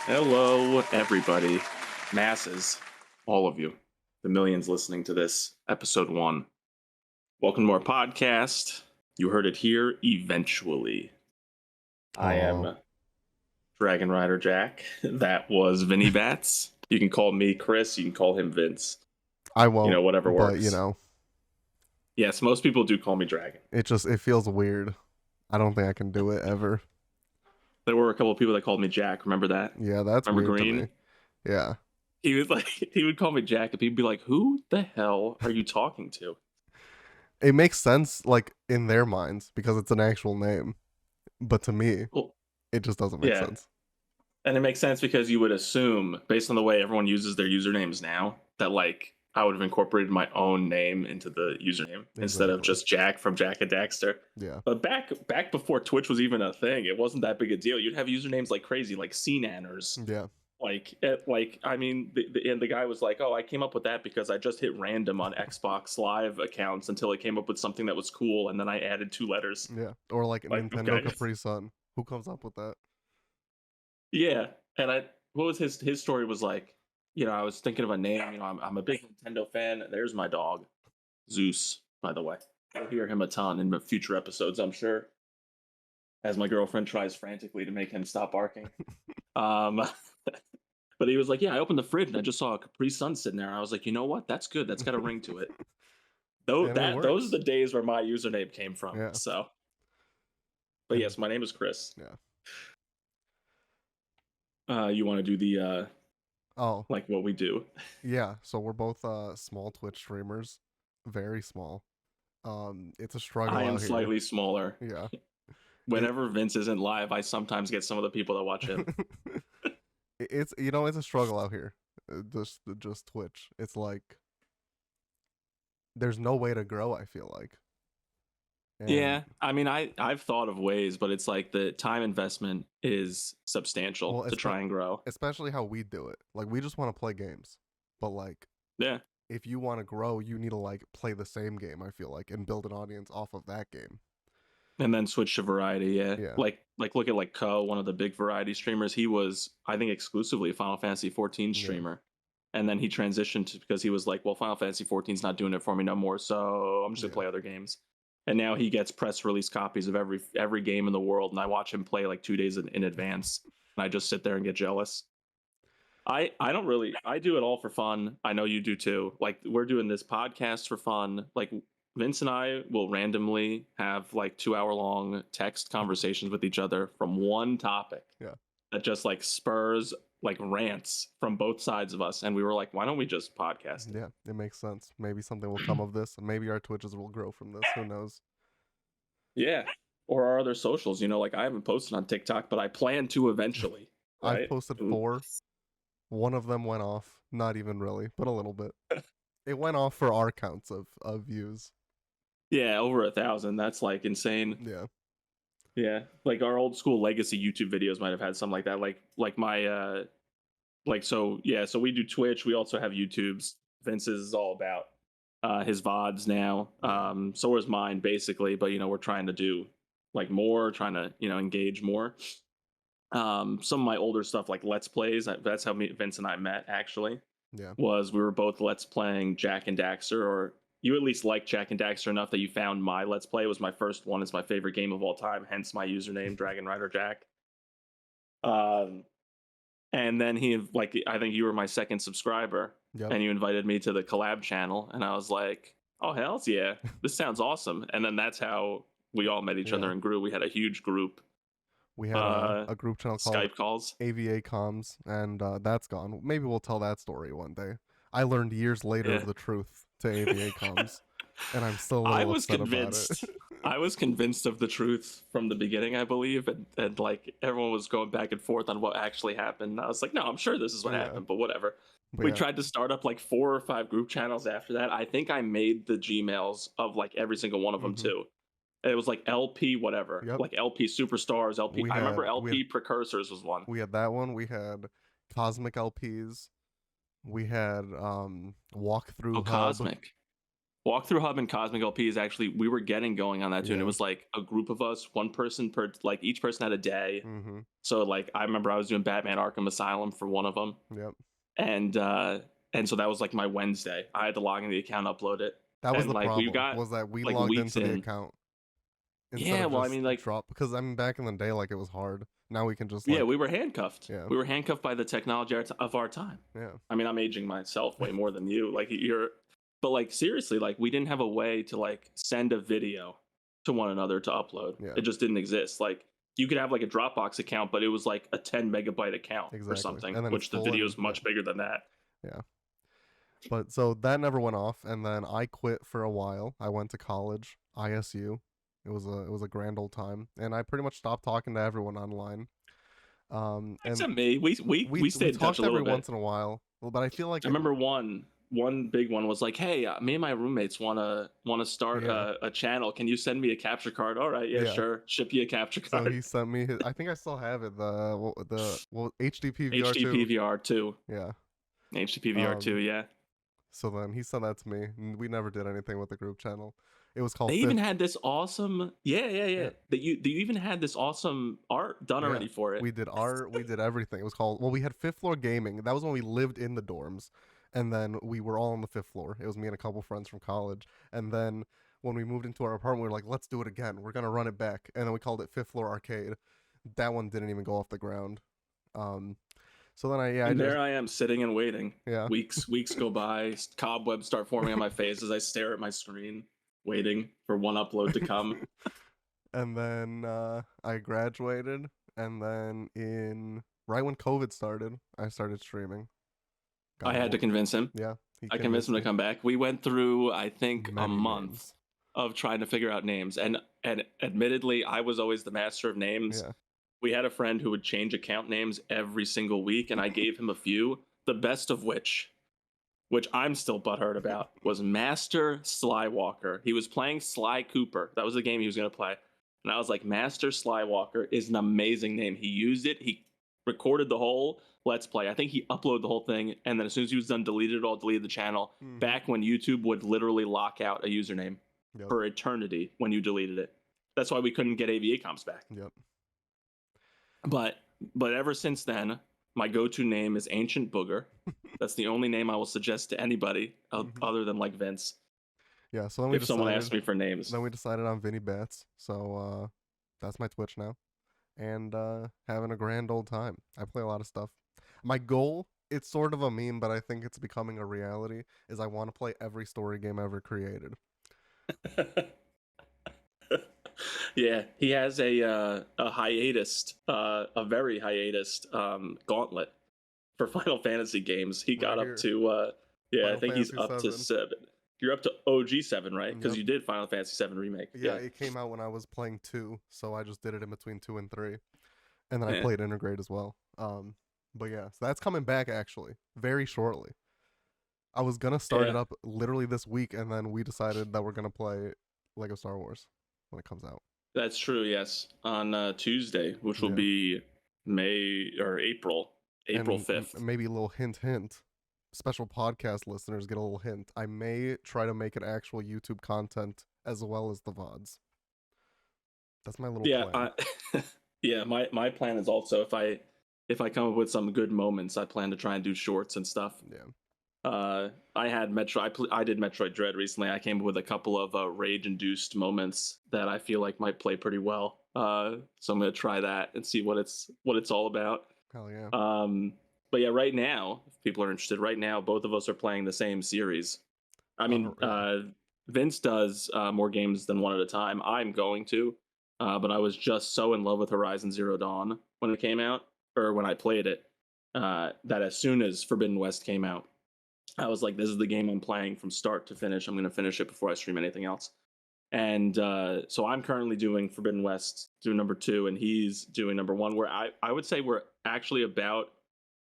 Hello, everybody. Masses. All of you. The millions listening to this, episode 1. Welcome to our podcast. You heard it here eventually. I am Dragon Rider Jack. That was Vinny Bats. You can call me Chris. You can call him Vince. I won't. Whatever works. But, you know. Yes, most people do call me Dragon. It feels weird. I don't think I can do it ever. There were a couple of people that called me Jack. Remember that? Yeah, that's Remember weird Green? to me. Yeah. He would call me Jack, and people would be like, "Who the hell are you talking to?" It makes sense, like, in their minds, because it's an actual name. But to me, it just doesn't make sense. And it makes sense because you would assume, based on the way everyone uses their usernames now, that, like, I would have incorporated my own name into the username instead of just Jack from Jack and Daxter. Yeah. But back before Twitch was even a thing, it wasn't that big a deal. You'd have usernames like crazy, like C-Nanners. Yeah. The guy was like, "Oh, I came up with that because I just hit random on Xbox Live accounts until it came up with something that was cool, and then I added 2 letters." Yeah. Or like Nintendo Capri Sun. Who comes up with that? Yeah. And what was his story was like, I was thinking of a name. I'm a big Nintendo fan. There's my dog, Zeus, by the way. You'll hear him a ton in the future episodes, I'm sure, as my girlfriend tries frantically to make him stop barking. But he was like, "Yeah, I opened the fridge and I just saw a Capri Sun sitting there." I was like, "You know what? That's good. That's got a ring to it." Those are the days where my username came from. Yeah. So, but yes, my name is Chris. Yeah. You want to do the like what we do? Yeah. So we're both small Twitch streamers, very small. It's a struggle. I am slightly smaller. Yeah. Whenever Vince isn't live, I sometimes get some of the people that watch him. It's a struggle out here. Just Twitch. It's like there's no way to grow, I feel like. Yeah, I mean, I've thought of ways, but it's like the time investment is substantial to try and grow. Especially how we do it. Like, we just want to play games, but like, yeah, if you want to grow, you need to like play the same game, I feel like, and build an audience off of that game. And then switch to variety, yeah. Like look at like Ko, one of the big variety streamers. He was, I think, exclusively a Final Fantasy 14 streamer. And then he transitioned because he was like, well, Final Fantasy 14's not doing it for me no more, so I'm just gonna play other games. And now he gets press release copies of every game in the world, and I watch him play like 2 days in advance, and I just sit there and get jealous. I do it all for fun. I know you do too. Like, we're doing this podcast for fun. Like, Vince and I will randomly have like 2-hour-long text conversations with each other from one topic. Yeah. That just like spurs like rants from both sides of us. And we were like, why don't we just podcast? Yeah, it makes sense. Maybe something will come of this. Maybe our Twitches will grow from this. Who knows? Yeah. Or our other socials. Like, I haven't posted on TikTok, but I plan to eventually. Right? I posted 4. One of them went off. Not even really, but a little bit. It went off for our counts of views. Yeah, over 1,000. That's like insane. Yeah. Yeah, like our old school legacy YouTube videos might have had something like that. Like my so we do Twitch. We also have YouTubes. Vince's is all about his VODs now. So is mine basically, but we're trying to do like more, trying to engage more. Some of my older stuff like Let's Plays. That's how Vince and I met actually. Yeah. Was we were both Let's playing Jack and Daxter, or you at least like Jack and Daxter enough that you found my Let's Play. It was my first one. It's my favorite game of all time, hence my username, Dragon Rider Jack. And then I think you were my second subscriber, and you invited me to the collab channel, and I was like, oh, hells yeah, this sounds awesome. And then that's how we all met each other and grew. We had a huge group. We had a group channel called Skype calls. AVA Comms, and that's gone. Maybe we'll tell that story one day. I learned years later of the truth to AVA Comms, and I'm still a little upset about it. I was convinced of the truth from the beginning, I believe, and like everyone was going back and forth on what actually happened. I was like, no, I'm sure this is what happened, but whatever. We tried to start up like 4 or 5 group channels after that. I think I made the Gmails of like every single one of them too. It was like LP whatever, like LP Superstars, LP. I remember LP Precursors was one. We had that one. We had Cosmic LPs. We had Walkthrough Hub. Cosmic. Walkthrough Hub and Cosmic LP is actually, we were getting going on that too, and it was like a group of us, one person per, like each person had a day. So like I remember I was doing Batman Arkham Asylum for one of them. Yep. And so that was like my Wednesday. I had to log in the account, upload it. That was and the like problem. we got Was that we like logged weeks into the in. account instead Yeah, of well, I just mean, like drop, because I mean back in the day, like it was hard. Now we can just yeah, we were handcuffed. Yeah. We were handcuffed by the technology of our time. Yeah. I mean, I'm aging myself way more than you. Like but like seriously, like we didn't have a way to like send a video to one another to upload. Yeah. It just didn't exist. Like you could have like a Dropbox account, but it was like a 10 megabyte account or something, and then which the video is much bigger than that. Yeah. But so that never went off, and then I quit for a while. I went to college, ISU. It was a grand old time, and I pretty much stopped talking to everyone online. Except me, we stayed in touch a little every bit once in a while. Well, but I feel like I remember one big one was like, hey, me and my roommates want to start a channel. Can you send me a capture card? All right, yeah, sure. Ship you a capture card. So he sent me I think I still have it, the HDP VR2. HDP VR2. Yeah. HDP VR2, yeah. So then he sent that to me, and we never did anything with the group channel. It was called They even had this awesome you even had this awesome art done already for it. We did art, we did everything. It was called, well, we had fifth floor gaming. That was when we lived in the dorms, and then we were all on the fifth floor. It was me and a couple friends from college. And then when we moved into our apartment, we were like, let's do it again, we're gonna run it back. And then we called it Fifth Floor Arcade. That one didn't even go off the ground. So then I am sitting and waiting. Yeah. Weeks go by, cobwebs start forming on my face as I stare at my screen, waiting for one upload to come. And then I graduated, and then right when COVID started, I started streaming. I had to convince him. Yeah. I convinced him to come back. We went through, I think, a month of trying to figure out names. And admittedly, I was always the master of names. Yeah. We had a friend who would change account names every single week, and I gave him a few. The best of which I'm still butthurt about, was Master Slywalker. He was playing Sly Cooper. That was the game he was going to play. And I was like, Master Slywalker is an amazing name. He used it. He recorded the whole Let's Play. I think he uploaded the whole thing, and then as soon as he was done, deleted the channel. Back when YouTube would literally lock out a username for eternity when you deleted it. That's why we couldn't get AVA comps back. Yep. But ever since then, my go-to name is Ancient Booger. That's the only name I will suggest to anybody other than like Vince. Yeah, so then someone asks me for names. Then we decided on Vinny Bats. So that's my Twitch now. And having a grand old time. I play a lot of stuff. My goal, it's sort of a meme, but I think it's becoming a reality, is I want to play every story game ever created. Yeah, he has a hiatus, a very hiatus gauntlet for Final Fantasy games. He got up to I think he's up to 7. You're up to OG 7, right? Because you did Final Fantasy 7 Remake. Yeah, it came out when I was playing 2, so I just did it in between 2 and 3. And then I played Intergrade as well. But yeah, so that's coming back actually, very shortly. I was gonna start it up literally this week, and then we decided that we're gonna play Lego Star Wars when it comes out. That's true, yes. On Tuesday, which will be April 5th. Maybe a little hint. Special podcast listeners get a little hint. I may try to make it actual YouTube content as well as the VODs. That's my little plan. My plan is also if I come up with some good moments, I plan to try and do shorts and stuff. Yeah. I had I did Metroid Dread recently. I came up with a couple of rage-induced moments that I feel like might play pretty well. So I'm gonna try that and see what it's all about. Hell yeah. But yeah, right now, if people are interested, right now both of us are playing the same series. I mean, Vince does more games than one at a time. I'm going to, but I was just so in love with Horizon Zero Dawn when it came out, or when I played it, that as soon as Forbidden West came out, I was like, this is the game I'm playing from start to finish. I'm going to finish it before I stream anything else. And so I'm currently doing Forbidden West, doing number 2, and he's doing number 1, where I would say we're actually about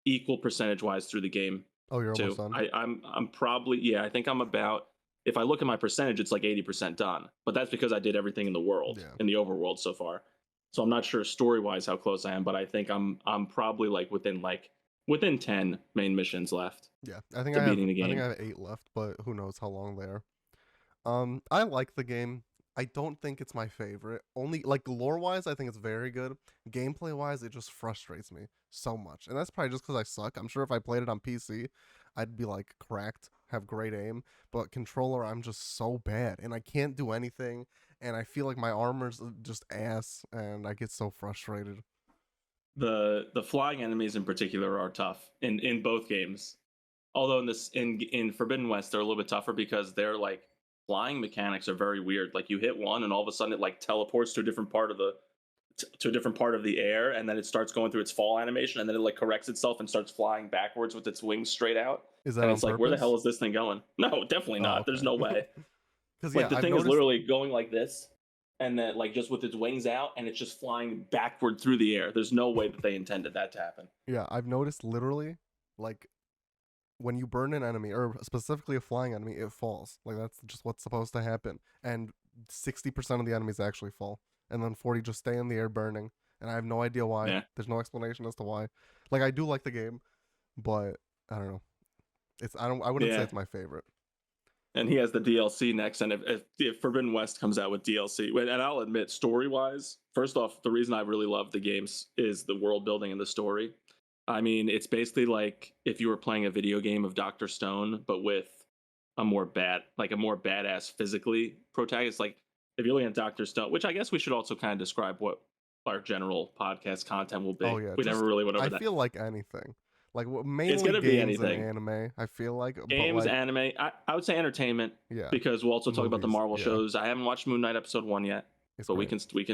equal percentage-wise through the game. Oh, you're almost done? I'm probably, I think I'm about, if I look at my percentage, it's like 80% done. But that's because I did everything in the world, in the overworld so far. So I'm not sure story-wise how close I am, but I think I'm probably within 10 main missions left. Yeah, I think I have 8 left, but who knows how long they are. I like the game. I don't think it's my favorite. Only like lore wise, I think it's very good. Gameplay wise, it just frustrates me so much, and that's probably just because I suck. I'm sure if I played it on PC, I'd be like cracked, have great aim. But controller, I'm just so bad, and I can't do anything. And I feel like my armor's just ass, and I get so frustrated. The flying enemies in particular are tough in both games. Although in Forbidden West they're a little bit tougher because they're like flying mechanics are very weird. Like you hit one and all of a sudden it like teleports to a different part of the air, and then it starts going through its fall animation, and then it like corrects itself and starts flying backwards with its wings straight out. Is that And on it's like, where the purpose? hell is this thing going? No, definitely Oh, not. There's okay. no way. Because Like yeah, the I've thing is noticed. literally going like this, and then like just with its wings out, and it's just flying backward through the air. There's no way that they intended that to happen. Yeah, I've noticed literally, like when you burn an enemy, or specifically a flying enemy, it falls. Like that's just what's supposed to happen. And 60% of the enemies actually fall, and then 40 just stay in the air burning. And I have no idea why. Yeah. There's no explanation as to why. Like I do like the game, but I don't know. I wouldn't say Yeah. it's my favorite. And he has the DLC next. And if Forbidden West comes out with DLC, and I'll admit, story wise, first off, the reason I really love the games is the world building and the story. I mean, it's basically like if you were playing a video game of Dr. Stone, but with a more badass physically protagonist. Like if you're looking at Dr. Stone, which I guess we should also kind of describe what our general podcast content will be. Oh yeah, We never really went over I that. feel like anything. Like It's mainly gonna be games and anything. anime. I feel like Games, but like anime. I would say entertainment. yeah, Because we'll also talk about the movies. Marvel Yeah, shows. I haven't watched Moon Knight episode 1 yet, it's but great. we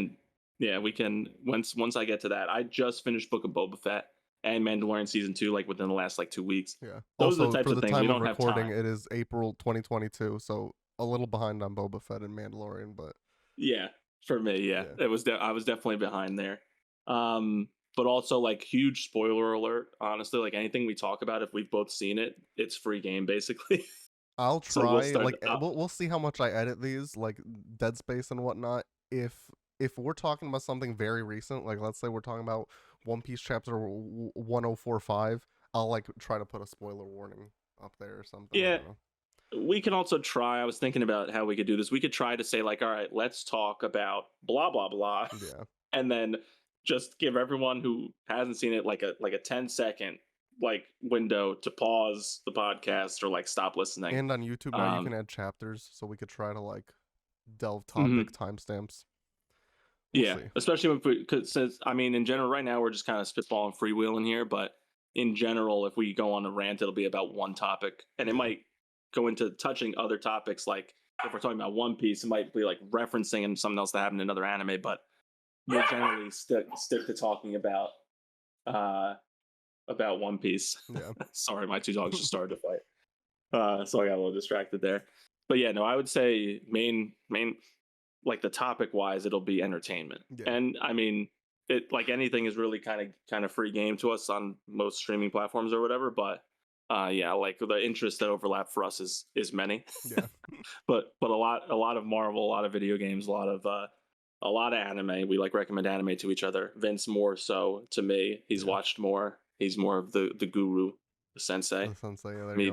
can once I get to that. I just finished Book of Boba Fett and Mandalorian season 2 like within the last like 2 weeks. Yeah. Those Also, are the types for of the things we time of don't have recording, time. it is April 2022, so a little behind on Boba Fett and Mandalorian, but Yeah, for me, yeah. yeah. I was definitely behind there. But also like huge spoiler alert, honestly, like anything we talk about if we've both seen it, it's free game basically. I'll So we'll try. start Like we'll see how much I edit these, like Dead Space and whatnot. If we're talking about something very recent, like let's say we're talking about One Piece chapter 1045, I'll like try to put a spoiler warning up there or something. I yeah, don't know. we can also try. I was thinking about how we could do this. We could try to say like, all right, let's talk about blah blah blah, Yeah. and then just give everyone who hasn't seen it like a 10-second like window to pause the podcast or like stop listening. And on YouTube now you can add chapters, so we could try to like delve topic timestamps. We'll Yeah, see. especially because since I mean, in general, right now we're just kind of spitballing freewheeling here, but in general, if we go on a rant, it'll be about one topic, and it might go into touching other topics. Like if we're talking about One Piece, it might be like referencing and something else that happened in another anime, but we'll generally stick to talking about One Piece. Yeah. Sorry, my two dogs just started to fight, so I got a little distracted there. But yeah, no, I would say main like the topic wise, it'll be entertainment. Yeah. And I mean, it like anything is really kind of free game to us on most streaming platforms or whatever. But yeah, like the interests that overlap for us is many. Yeah. but a lot of Marvel, a lot of video games, a lot of anime. We like recommend anime to each other. Vince more so to me. He's watched more. He's more of the guru, the sensei. The sensei, yeah, Me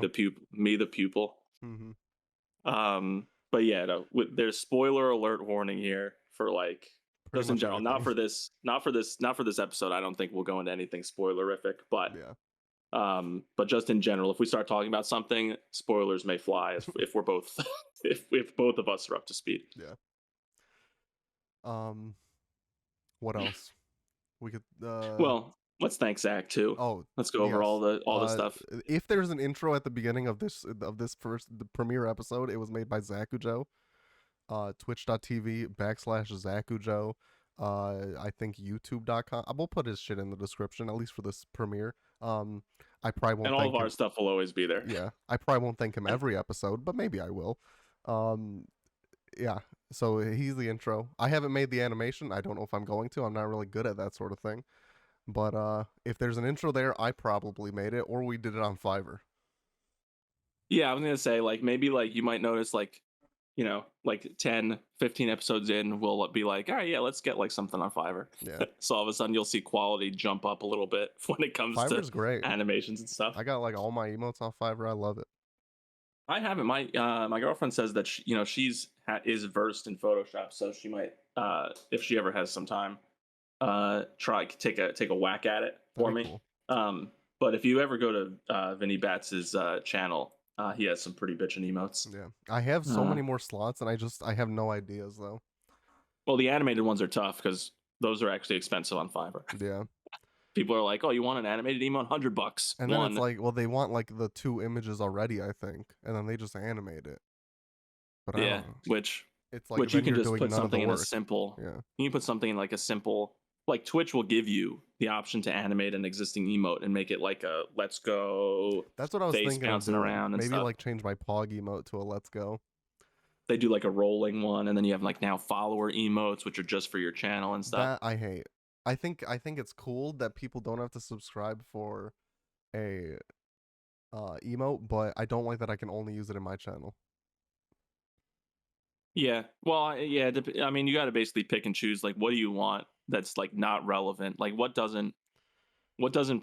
the pupil. Mm-hmm. But yeah, no, there's spoiler alert warning here for like Pretty just in much general. everything. Not for this episode. I don't think we'll go into anything spoilerific, but yeah. But just in general, if we start talking about something, spoilers may fly if we're both if both of us are up to speed. Yeah. What else? We could well, let's thank Zach too. Oh, let's go over all the stuff. If there's an intro at the beginning of this the premiere episode, it was made by Zakujo. Twitch.tv/Zakujo. I think YouTube.com. I will put his shit in the description, at least for this premiere. I probably won't. And all of our stuff will always be there. Yeah, I probably won't thank him every episode, but maybe I will. Yeah. So he's the intro. I haven't made the animation. I don't know if I'm going to. I'm not really good at that sort of thing. But if there's an intro there, I probably made it, or we did it on Fiverr. Yeah, I was gonna say like maybe like you might notice like, you know, like 10, 15 episodes in, we'll be like, all right, yeah, let's get like something on Fiverr. Yeah. So all of a sudden you'll see quality jump up a little bit when it comes Fiverr's to great. animations and stuff. I got like all my emotes on Fiverr. I love it. I haven't. My girlfriend says that is versed in Photoshop, so she might, if she ever has some time, try take a whack at it for That'd be me. cool. But if you ever go to Vinny Bats's channel, he has some pretty bitchin' emotes. Yeah, I have so Uh, many more slots, and I have no ideas though. well, the animated ones are tough because those are actually expensive on Fiverr. Yeah, People are like, "Oh, you want an animated emote? $100 and then it's one." like, well, they want like the 2 images already, I think, and then they just animate it. But I Yeah, don't know. which It's like which you then can you're just doing put none of the something in a work. simple. Yeah, You can put something in like a simple, like Twitch will give you the option to animate an existing emote and make it like a "Let's go" that's what I was face thinking of bouncing doing. around and Maybe stuff. like change my Pog emote to a Let's Go. They do like a rolling one, and then you have like now follower emotes, which are just for your channel and stuff. That I hate. I think it's cool that people don't have to subscribe for a emote, but I don't like that I can only use it in my channel. Yeah, well, yeah. I mean, you got to basically pick and choose. Like, what do you want that's like not relevant? Like, what doesn't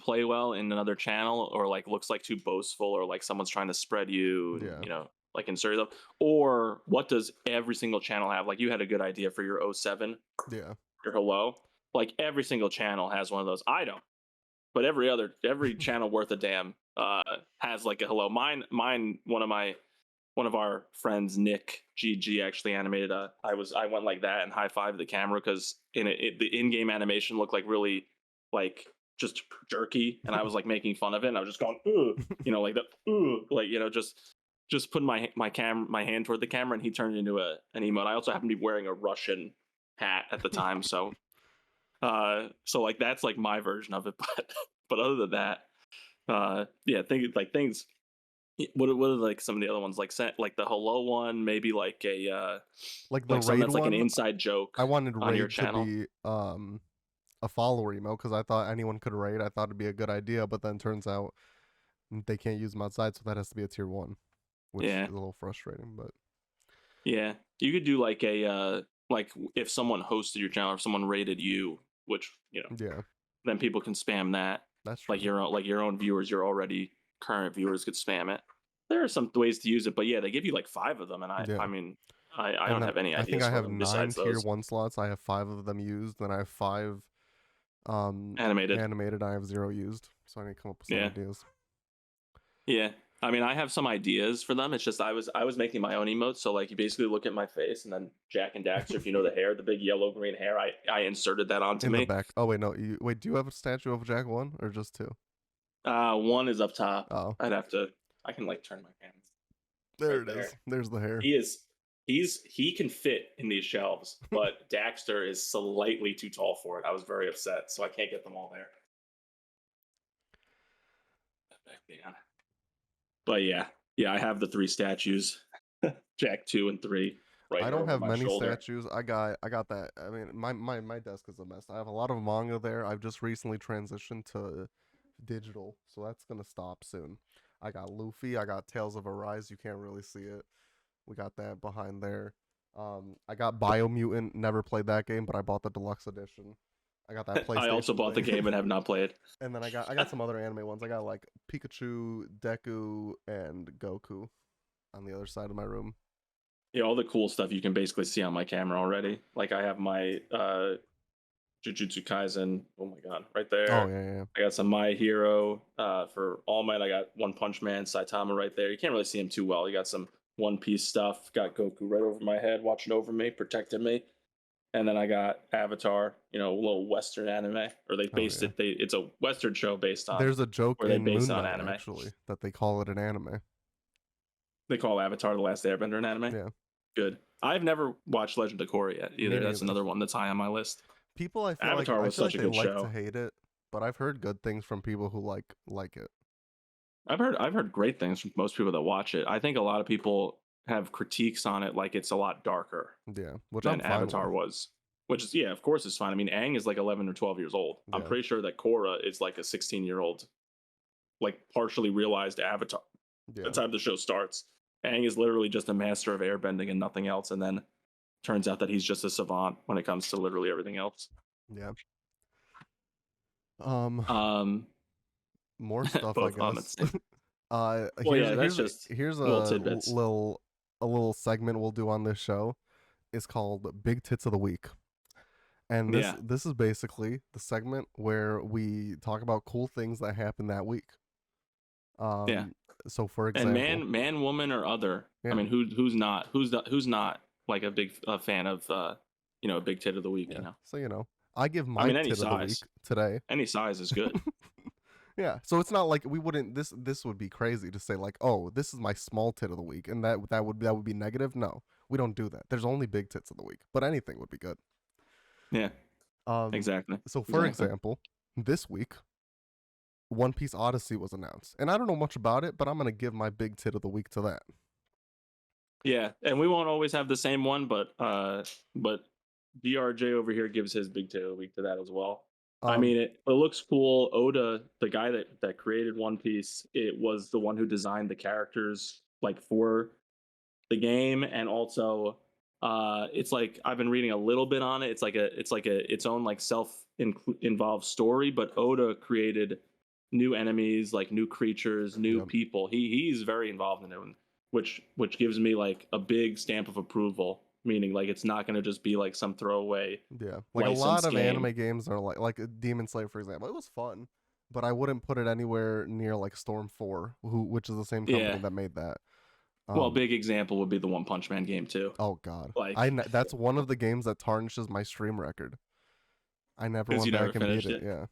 play well in another channel, or like looks like too boastful, or like someone's trying to spread you and Yeah, like insert yourself, or what does every single channel have? Like, you had a good idea for your '07, yeah, your hello. Like every single channel has one of those. I don't, but every channel worth a damn has like a hello. Mine one of our friends, Nick GG, actually animated I went like that and high five the camera because the in-game animation looked like really like just jerky, and I was like making fun of it, and I was just going ooh, like the ooh, like just putting my hand toward the camera, and he turned it into an emote. I also happened to be wearing a Russian hat at the time, so like that's like my version of it. But other than that, yeah, things. What are like some of the other ones, like the hello one, maybe like a like the like something raid that's like an one. inside joke I wanted on your raid to channel. be a follower emote because I thought anyone could raid. I thought it'd be a good idea, but then turns out they can't use them outside, so that has to be a tier 1, which is Yeah, a little frustrating. But yeah, you could do like a like if someone hosted your channel, if someone rated you, which yeah, then people can spam that, that's like true. your own viewers, your already current viewers could spam it. There are some ways to use it, but yeah, they give you like 5 of them, and Yeah, I mean, I and don't then have any I think ideas I for have them 9 besides tier those 1 slots. I have 5 of them used. Then I have 5 animated. animated. I have 0 used. So I need to come up with some Yeah. ideas. Yeah. I mean, I have some ideas for them. It's just I was making my own emotes. So like you basically look at my face, and then Jack and Daxter, if you know the hair, the big yellow green hair, I inserted that onto In the me. back. Oh wait, no. Wait, do you have a statue of Jack 1 or just 2? One is up top. Oh, I can like turn my hands there right it there. is. There's the hair. He is he can fit in these shelves, but Daxter is slightly too tall for it. I was very upset, so I can't get them all there. But yeah, I have the 3 statues, Jack 2 and 3, right I here don't over have my many shoulder. statues. I got that. I mean, my desk is a mess. I have a lot of manga there. I've just recently transitioned to digital, so that's gonna stop soon. I got Luffy. I got Tales of Arise. You can't really see it. We got that behind there. I got Biomutant. Never played that game, but I bought the deluxe edition. I got that I also PlayStation bought the thing. game and have not played. And then I got some other anime ones. I got like Pikachu, Deku, and Goku on the other side of my room. Yeah, all the cool stuff you can basically see on my camera already. Like I have my Jujutsu Kaisen. Oh my god, right Oh there. yeah, yeah. I got some My Hero for All Might. I got One Punch Man, Saitama right there. You can't really see him too well. You got some One Piece stuff. Got Goku right over my head, watching over me, protecting me. And then I got Avatar. A little Western anime, or they Oh based yeah. it. It's a Western show based on There's a joke where they in base it Moon on Knight anime. actually that they call it an anime. They call Avatar the Last Airbender an anime. Yeah, Good. I've never watched Legend of Korra yet me either. That's neither. another one that's high on my list. People, Avatar I was feel such like a they good like to show. hate it, but I've heard good things from people who like it. I've heard great things from most people that watch it. I think a lot of people have critiques on it, like it's a lot darker Yeah, which I'm than fine with. Avatar was. Which is, yeah, of course it's fine. I mean, Aang is like 11 or 12 years old. I'm Yeah, pretty sure that Korra is like a 16-year-old, like partially realized Avatar. By yeah, the time the show starts, Aang is literally just a master of airbending and nothing else, and then turns out that he's just a savant when it comes to literally everything else. yeah. Um, Um, more stuff, I both of them at the guess. same. Well, yeah, that's just Here's little tidbits. a little segment we'll do on this show. It's called Big Tits of the Week. And Yeah, this is basically the segment where we talk about cool things that happened that week. yeah. Um, so for And example, man, woman, or other. I yeah, mean, who's not like a big fan of a big tit of the week. yeah. So I give I my mean, any tit of the week size, today. any size is good. Yeah, so it's not like we wouldn't. This would be crazy to say like, oh, this is my small tit of the week, and that would be negative. No, we don't do that. There's only big tits of the week, but anything would be good. Yeah, Um, exactly, so for exactly. example, this week One Piece Odyssey was announced, and I don't know much about it, but I'm gonna give my big tit of the week to that. Yeah, and we won't always have the same one, but DRJ over here gives his big tit of the week to that as well. I Um, mean, it looks cool. Oda, the guy that created One Piece, it was the one who designed the characters like for the game, and also it's like I've been reading a little bit on it. It's like its own like involved story, but Oda created new enemies, like new creatures, new yeah, people. He's very involved in it, which gives me like a big stamp of approval, meaning like it's not going to just be like some throwaway yeah. Like a lot licensed of game. anime games are like Demon Slayer, for example. It was fun, but I wouldn't put it anywhere near like Storm 4, which is the same Yeah. company that made that. Well, Um, big example would be the One Punch Man game too. oh god, Like, that's one of the games that tarnishes my stream record. I never because went you never back and beat finished it. it. Yeah,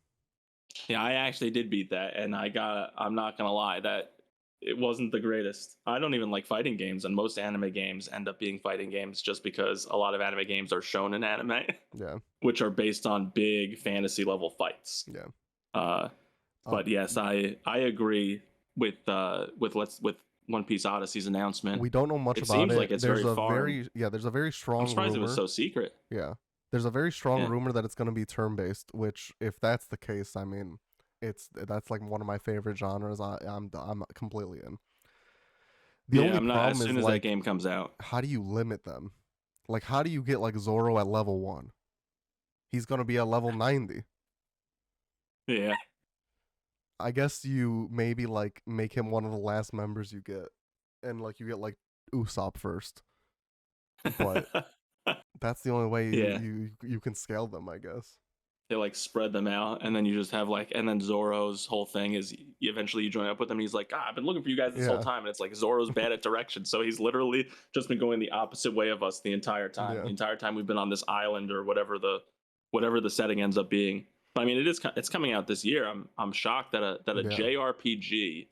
Yeah, I actually did beat that, and I'm not gonna lie, that it wasn't the greatest. I don't even like fighting games, and most anime games end up being fighting games just because a lot of anime games are shonen anime, yeah, which are based on big fantasy level fights. yeah. Uh, Um, but yes, I agree with One Piece Odyssey's announcement. we don't know much It about seems it. like it's very far. There's a very I'm strong surprised it was rumor. so secret. Yeah, there's a very strong Yeah, rumor that it's going to be turn based. Which, if that's the case, I mean, that's like one of my favorite genres. I'm completely in. The yeah. only I'm not. As problem soon is as that like, game comes out, how do you limit them? Like, how do you get like Zoro at level 1? He's going to be at level 90. yeah. I guess you maybe like make him one of the last members you get, and like you get like Usopp first. But that's the only way Yeah, you can scale them, I guess. they like spread them out, and then you just have like, and then Zoro's whole thing is eventually you join up with him. He's like, I've been looking for you guys this whole Yeah, time, and it's like Zoro's bad at direction, so he's literally just been going the opposite way of us the entire time. yeah, The entire time we've been on this island or whatever the setting ends up being. But I mean, it's coming out this year. I'm shocked that a yeah, JRPG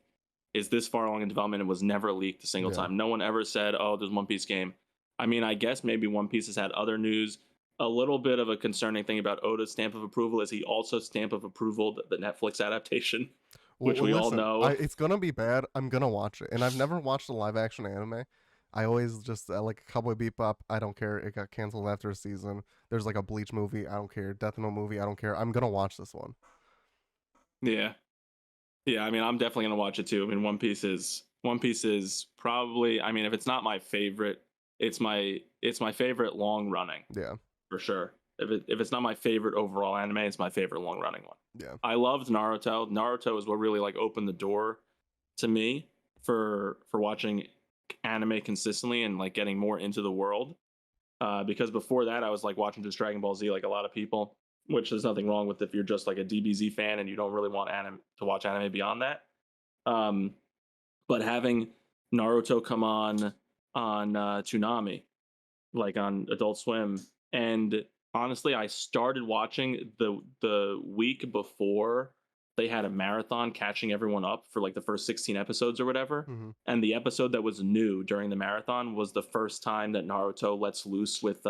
is this far along in development and was never leaked a single yeah. time. No one ever said, "Oh, there's One Piece game." I mean, I guess maybe One Piece has had other news. A little bit of a concerning thing about Oda's stamp of approval is he also stamp of approval the Netflix adaptation, which we all Listen, know. it's gonna be bad. I'm gonna watch it, and I've never watched a live action anime. I always just like Cowboy Bebop. I don't care. It got canceled after a season. There's like a Bleach movie. I don't care. Death Note movie. I don't care. I'm gonna watch this one. Yeah, yeah. I mean, I'm definitely gonna watch it too. I mean, One Piece is probably. I mean, if it's not my favorite, it's my favorite long running Yeah, for sure. If it's not my favorite overall anime, it's my favorite long running one. yeah, I loved Naruto. Naruto is what really like opened the door to me for watching anime consistently and like getting more into the world. Because before that, I was like watching just Dragon Ball Z, like a lot of people, which there's nothing wrong with if you're just like a DBZ fan and you don't really want anime to watch anime beyond that. Um, but having Naruto come on Toonami, like on Adult Swim, and honestly, I started watching the week before they had a marathon catching everyone up for like the first 16 episodes or whatever. hmm And the episode that was new during the marathon was the first time that Naruto lets loose with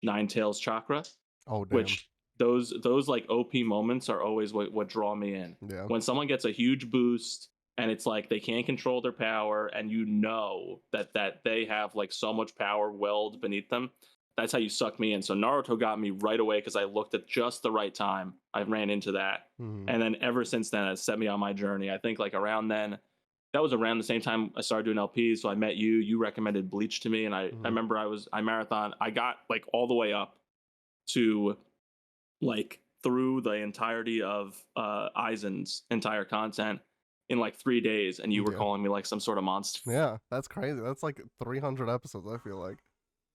Nine Tails chakra, Oh damn. which those like OP moments are always what draw me in. Yeah, When someone gets a huge boost and it's like they can't control their power and you know that they have like so much power welled beneath them, that's how you suck me in. So Naruto got me right away because I looked at just the right time. I ran into that. hmm And then ever since then it set me on my journey. I think like around then, that was around the same time I started doing LPs. So I met you recommended Bleach to me, and I hmm remember I marathon. I got like all the way up to like through the entirety of Aizen's entire content in like 3 days, and you were calling me like some sort of monster. Yeah, that's crazy. That's like 300 episodes, I feel like.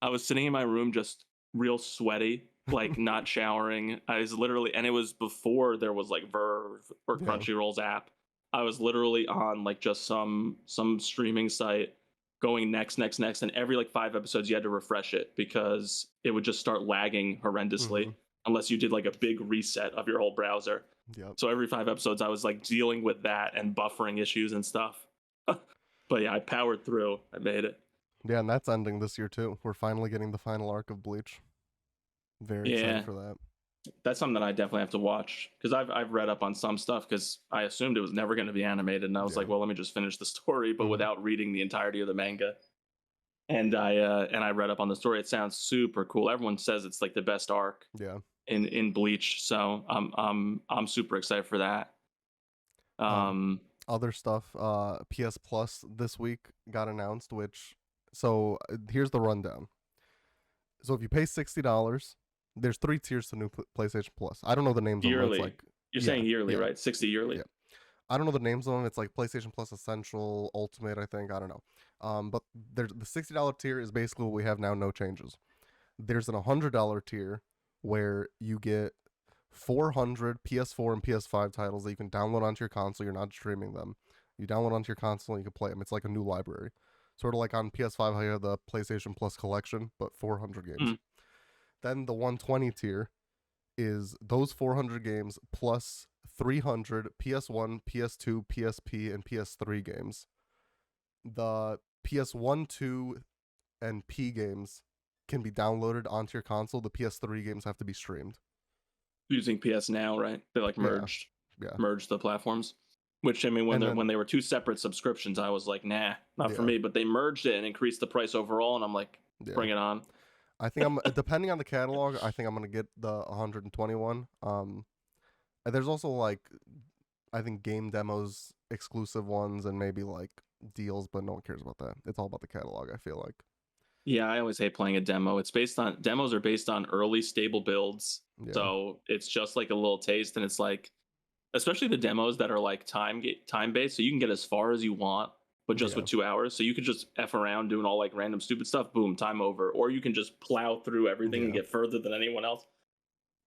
I was sitting in my room just real sweaty, like not showering. I was literally, and it was before there was like Verve or Crunchyroll's app. I was literally on like just some streaming site going next, and every like 5 episodes you had to refresh it because it would just start lagging horrendously unless you did like a big reset of your whole browser. So every 5 episodes I was like dealing with that and buffering issues and stuff. But yeah, I powered through. I made it. Yeah, and that's ending this year too. We're finally getting the final arc of Bleach. Very excited for that. That's something that I definitely have to watch because I've read up on some stuff because I assumed it was never going to be animated, and I was like, well, let me just finish the story, but without reading the entirety of the manga. And I read up on the story. It sounds super cool. Everyone says it's like the best arc. In Bleach, so I'm super excited for that. Other stuff, PS Plus this week got announced, so here's the rundown. So if you pay $60, there's 3 tiers to new PlayStation Plus. I don't know the names of them. It's like, you're saying yearly, right? 60 yearly. Yeah. I don't know the names of them. It's like PlayStation Plus Essential, Ultimate, I think. I don't know. But there's the $60 tier is basically what we have now, no changes. There's an $100 tier where you get 400 PS4 and PS5 titles that you can download onto your console. You're not streaming them. You download onto your console and you can play them. It's like a new library. Sort of like on PS5 how you have the PlayStation Plus collection, but 400 games. Then the 120 tier is those 400 games plus 300 PS1, PS2, PSP, and PS3 games. The PS1, 2, and P games can be downloaded onto your console. The PS3 games have to be streamed. Using PS Now, right? They like merged the platforms. Which, I mean, when they were 2 separate subscriptions, I was like, nah, not for me. But they merged it and increased the price overall, and I'm like, bring it on. I think I'm depending on the catalog. I think I'm gonna get the 121. There's also like, I think game demos, exclusive ones, and maybe like deals, but no one cares about that. It's all about the catalog, I feel like. Yeah, I always hate playing a demo. Demos are based on early stable builds, so it's just like a little taste, and it's like, especially the demos that are like time based, so you can get as far as you want, but just with 2 hours. So you could just F around doing all like random stupid stuff, boom, time over. Or you can just plow through everything and get further than anyone else.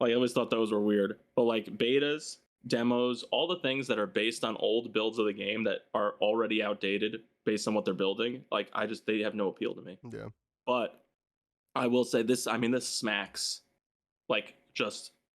Like, I always thought those were weird. But like betas, demos, all the things that are based on old builds of the game that are already outdated based on what they're building, like they have no appeal to me. But I will say this, I mean, this smacks like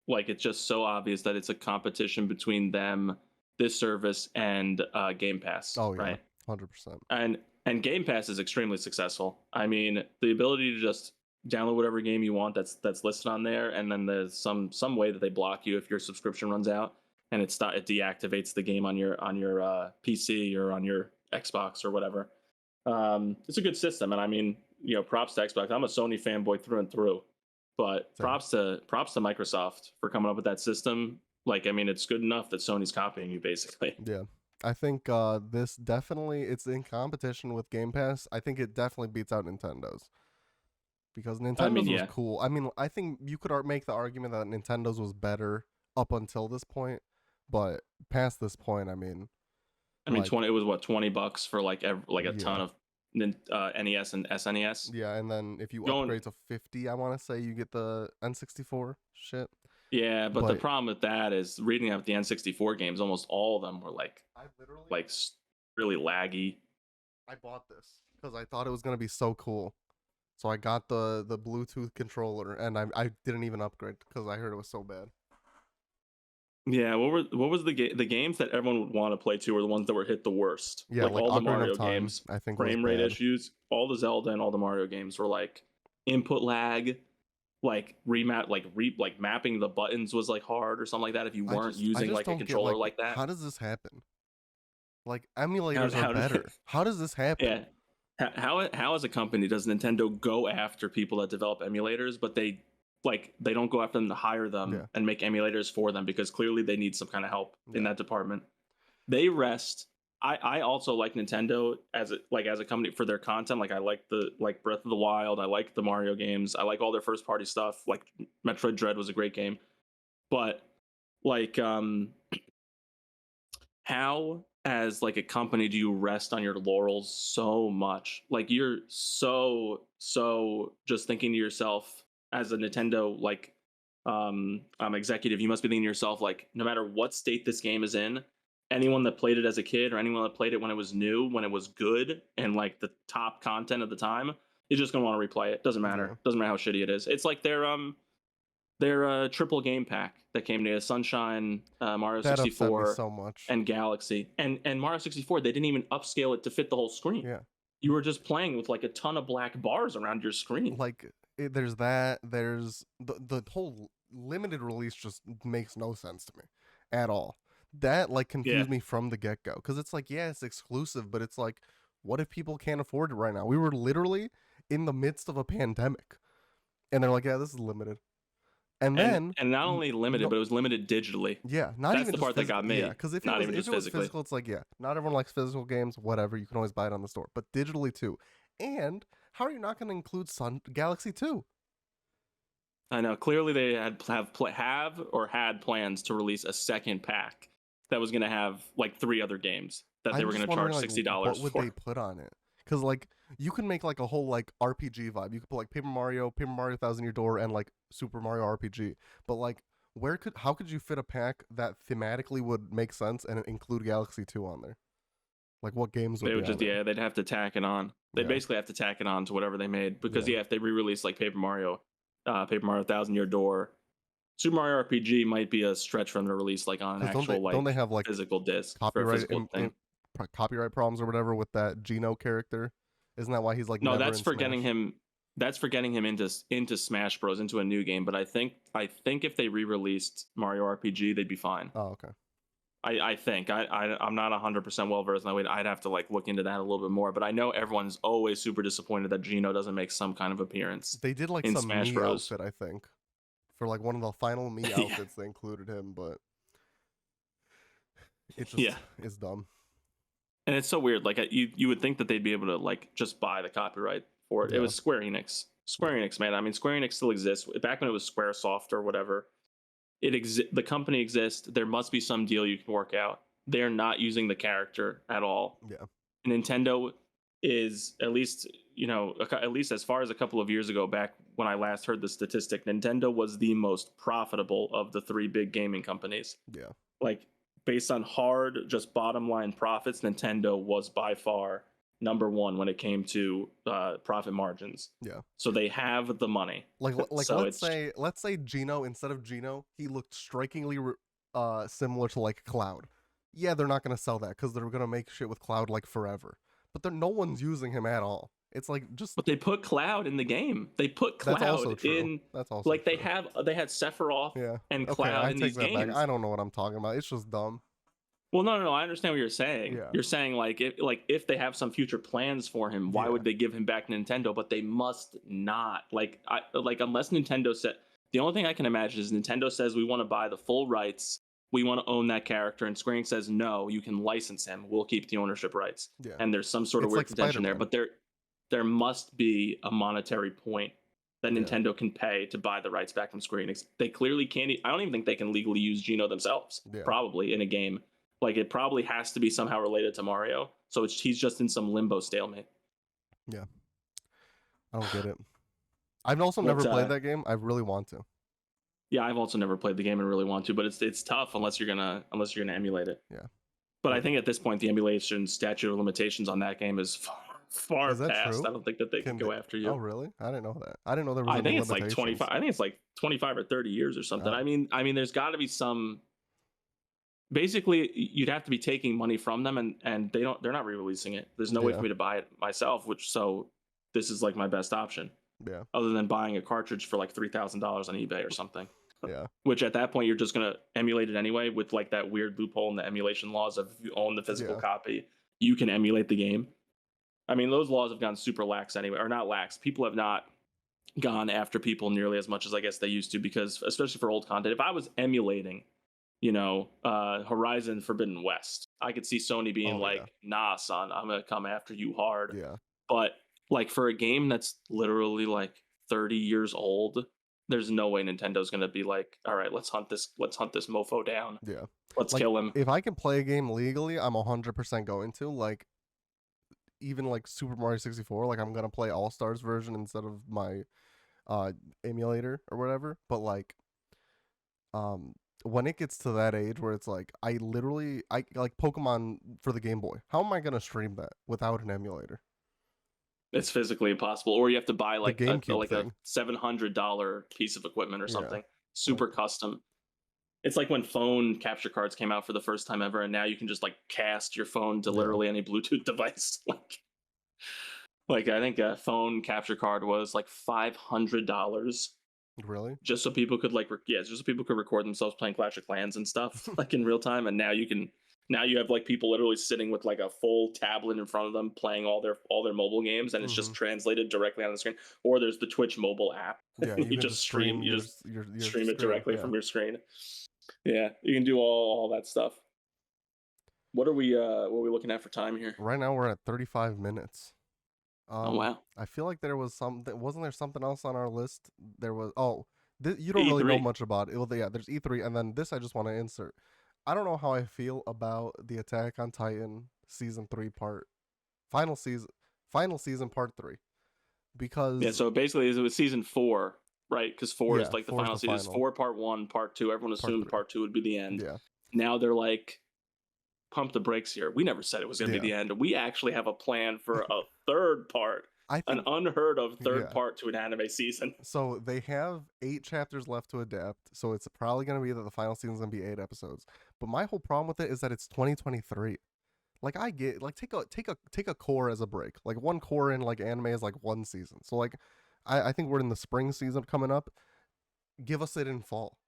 it's just so obvious that it's a competition between them, this service, and Game Pass. Oh yeah, right? 100%. And Game Pass is extremely successful. I mean, the ability to just download whatever game you want that's listed on there, and then there's some way that they block you if your subscription runs out, and it deactivates the game on your PC or on your Xbox or whatever. It's a good system, and I mean, props to Xbox. I'm a Sony fanboy through and through. But props to Microsoft for coming up with that system. Like, I mean, it's good enough that Sony's copying you, basically. Yeah. I think this definitely, it's in competition with Game Pass. I think it definitely beats out Nintendo's. Because Nintendo's was cool. I mean, I think you could make the argument that Nintendo's was better up until this point. But past this point, I mean... it was what, $20 for like a ton of NES and SNES. Yeah, and then if you upgrade to 50, I want to say you get the N64 shit. Yeah, but the problem with that is reading out the N64 games, almost all of them were like really laggy. I bought this because I thought it was gonna be so cool, so I got the Bluetooth controller, and I didn't even upgrade because I heard it was so bad. Yeah, what was the games that everyone would want to play to were the ones that were hit the worst. Yeah, like all the Ocarina Mario of Time, games, I think frame rate issues, all the Zelda and all the Mario games were like input lag, like mapping the buttons was like hard or something like that if you weren't using like a controller like that. How does this happen? Like, emulators are better. How does this happen? Yeah. How as a company does Nintendo go after people that develop emulators, but they don't go after them to hire them and make emulators for them because clearly they need some kind of help in that department. They rest. I also like Nintendo as a company for their content. Like, I like Breath of the Wild. I like the Mario games. I like all their first party stuff. Like Metroid Dread was a great game, but like how as like a company do you rest on your laurels so much? Like you're so just thinking to yourself as a Nintendo executive, you must be thinking to yourself like no matter what state this game is in, anyone that played it as a kid or anyone that played it when it was new, when it was good and like the top content at the time, is just gonna want to replay it. Doesn't Yeah. matter. Doesn't matter how shitty it is. It's like their triple game pack that came to Sunshine, Mario That upset me 64, so much. and Galaxy. And Mario 64, they didn't even upscale it to fit the whole screen. Yeah. You were just playing with like a ton of black bars around your screen. Like there's that. There's the whole limited release just makes no sense to me at all. That like Yeah. confused me from the get go because it's like yeah, it's exclusive, but it's like, what if people can't afford it right now? We were literally in the midst of a pandemic, and they're like, yeah, this is limited. And then And not only limited, no, but it was limited digitally. yeah, not That's even the just part that got physical. Yeah, me. because Not even if just it was physically. physical, it's like yeah, not everyone likes physical games. Whatever, you can always buy it on the store, but digitally too. And how are you not going to include Galaxy 2? I know. Clearly, they have or had plans to release a second pack that was going to have like 3 other games that they I'm were going just to charge wondering like what $60 would for. they put on it? Because like you can make like a whole like RPG vibe. You could put like Paper Mario Thousand Year Door, and like Super Mario RPG. But like, how could you fit a pack that thematically would make sense and include Galaxy 2 on there? Like what games would They be would on just there? they'd have to tack it on. They'd Yeah, basically have to tack it on to whatever they made because yeah. if they re-release like Paper Mario Thousand Year Door, Super Mario RPG might be a stretch for them to release like on an Because actual don't they like have like physical disc for a copyright physical thing. copyright problems or whatever with that Geno character? Isn't that why he's like No, never that's in for getting Smash? him. That's for getting him into Smash Bros. Into a new game. But I think if they re-released Mario RPG, they'd be fine. Oh, okay. I think I'm not 100% well versed in that way. I'd have to like look into that a little bit more. But I know everyone's always super disappointed that Gino doesn't make some kind of appearance They did like in some Smash me Bros. outfit, I think, for like one of the final me Yeah, outfits. They included him, but it yeah, just is dumb. and it's so weird. Like you would think that they'd be able to like just buy the copyright for it. It Yeah, was Square Enix. Square yeah, Enix, man. I mean, Square Enix still exists. Back when it was SquareSoft or whatever, the company exists. There must be some deal you can work out. They're not using the character at all. yeah, Nintendo is at least at least as far as a couple of years ago, back when I last heard the statistic, Nintendo was the most profitable of the 3 big gaming companies. yeah, Like based on hard just bottom line profits, Nintendo was by far number one when it came to profit margins. yeah. So they have the money. Like So it's let's say Gino, instead of Gino, he looked strikingly similar to like Cloud. Yeah, they're not gonna sell that because they're gonna make shit with Cloud like forever. But no one's using him at all. It's like just But they put Cloud in the game. They put that's also Cloud true. in That's also like true. they had Sephiroth Yeah. and Okay, Cloud I in take these that back. games. I don't know what I'm talking about. It's just dumb. Well, no. I understand what you're saying. Yeah. You're saying if they have some future plans for him, why Yeah. would they give him back to Nintendo? But they must not. Unless Nintendo said the only thing I can imagine is Nintendo says we want to buy the full rights, we want to own that character, and Square Enix says no, you can license him, we'll keep the ownership rights, Yeah. and there's some sort of It's weird like contention there. Spider-Man. But there must be a monetary point that Yeah. Nintendo can pay to buy the rights back from Square Enix. They clearly can't. I don't even think they can legally use Geno themselves. Yeah. Probably in a game, like it probably has to be somehow related to Mario. So he's just in some limbo stalemate. Yeah. I don't get it. I've also But never played that game. I really want to. yeah, I've also never played the game and really want to, but it's tough unless you're gonna emulate it. Yeah. But I think at this point the emulation statute of limitations on that game is far Is that past. true? I don't think that they can go after you. Oh, really? I didn't know that. I didn't know there was I any think it's like limitations. 25. I think it's like 25 or 30 years or something. Oh. I mean, there's got to be some. Basically, you'd have to be taking money from them, and they're not re-releasing it. There's no way Yeah. for me to buy it myself, so this is like my best option, Yeah. other than buying a cartridge for like $3,000 on eBay or something. Yeah. Which at that point you're just gonna emulate it anyway, with like that weird loophole in the emulation laws of if you own the physical Yeah. copy, you can emulate the game. I mean, those laws have gone super lax anyway, or not lax. People have not gone after people nearly as much as I guess they used to, because especially for old content, if I was emulating, Horizon Forbidden West, I could see Sony being Oh, like, yeah. nah, son, I'm gonna come after you hard. Yeah. But like for a game that's literally like 30 years old, there's no way Nintendo's gonna be like, all right, let's hunt this mofo down. Yeah. Let's Like, kill him. if I can play a game legally, I'm 100% going to. Like, even like Super Mario 64, like I'm gonna play All Stars version instead of my emulator or whatever. But like, when it gets to that age where it's like I like Pokemon for the Game Boy. How am I gonna stream that without an emulator? It's physically impossible, or you have to buy The like GameCube a thing. $700 piece of equipment or Yeah. something, super custom. It's like when phone capture cards came out for the first time ever, and now you can just like cast your phone to literally any Bluetooth device. Like I think a phone capture card was like $500 Really? just so people could just so people could record themselves playing Clash of Clans and stuff like in real time. And now you have like people literally sitting with like a full tablet in front of them playing all their mobile games, and it's just translated directly on the screen. Or there's the Twitch mobile app. Yeah, You just stream your stream it screen, directly from your screen. Yeah, you can do all that stuff. What are we looking at for time here? Right now we're at 35 minutes. Oh wow. I feel like there was something. Wasn't there something else on our list? There was. You don't E3. really know much about it. Well, yeah, there's E3, and then this I just want to insert. I don't know how I feel about the Attack on Titan season 3 final season part 3, because So basically it was season 4, right? Because 4 is like the 4 is final the season. It's final. 4 part 1, part 2. Everyone assumed 3. part 2 would be the end. Yeah. Now they're like, pump the brakes here. We never said it was going to be the end. We actually have a plan for a third part. I think, an unheard of third part to an anime season. So they have 8 chapters left to adapt. So it's probably going to be that the final season's going to be 8 episodes. But my whole problem with it is that it's 2023. Like I get, like take a core as a break. Like one core in like anime is like 1 season. So like I think we're in the spring season coming up. Give us it in fall.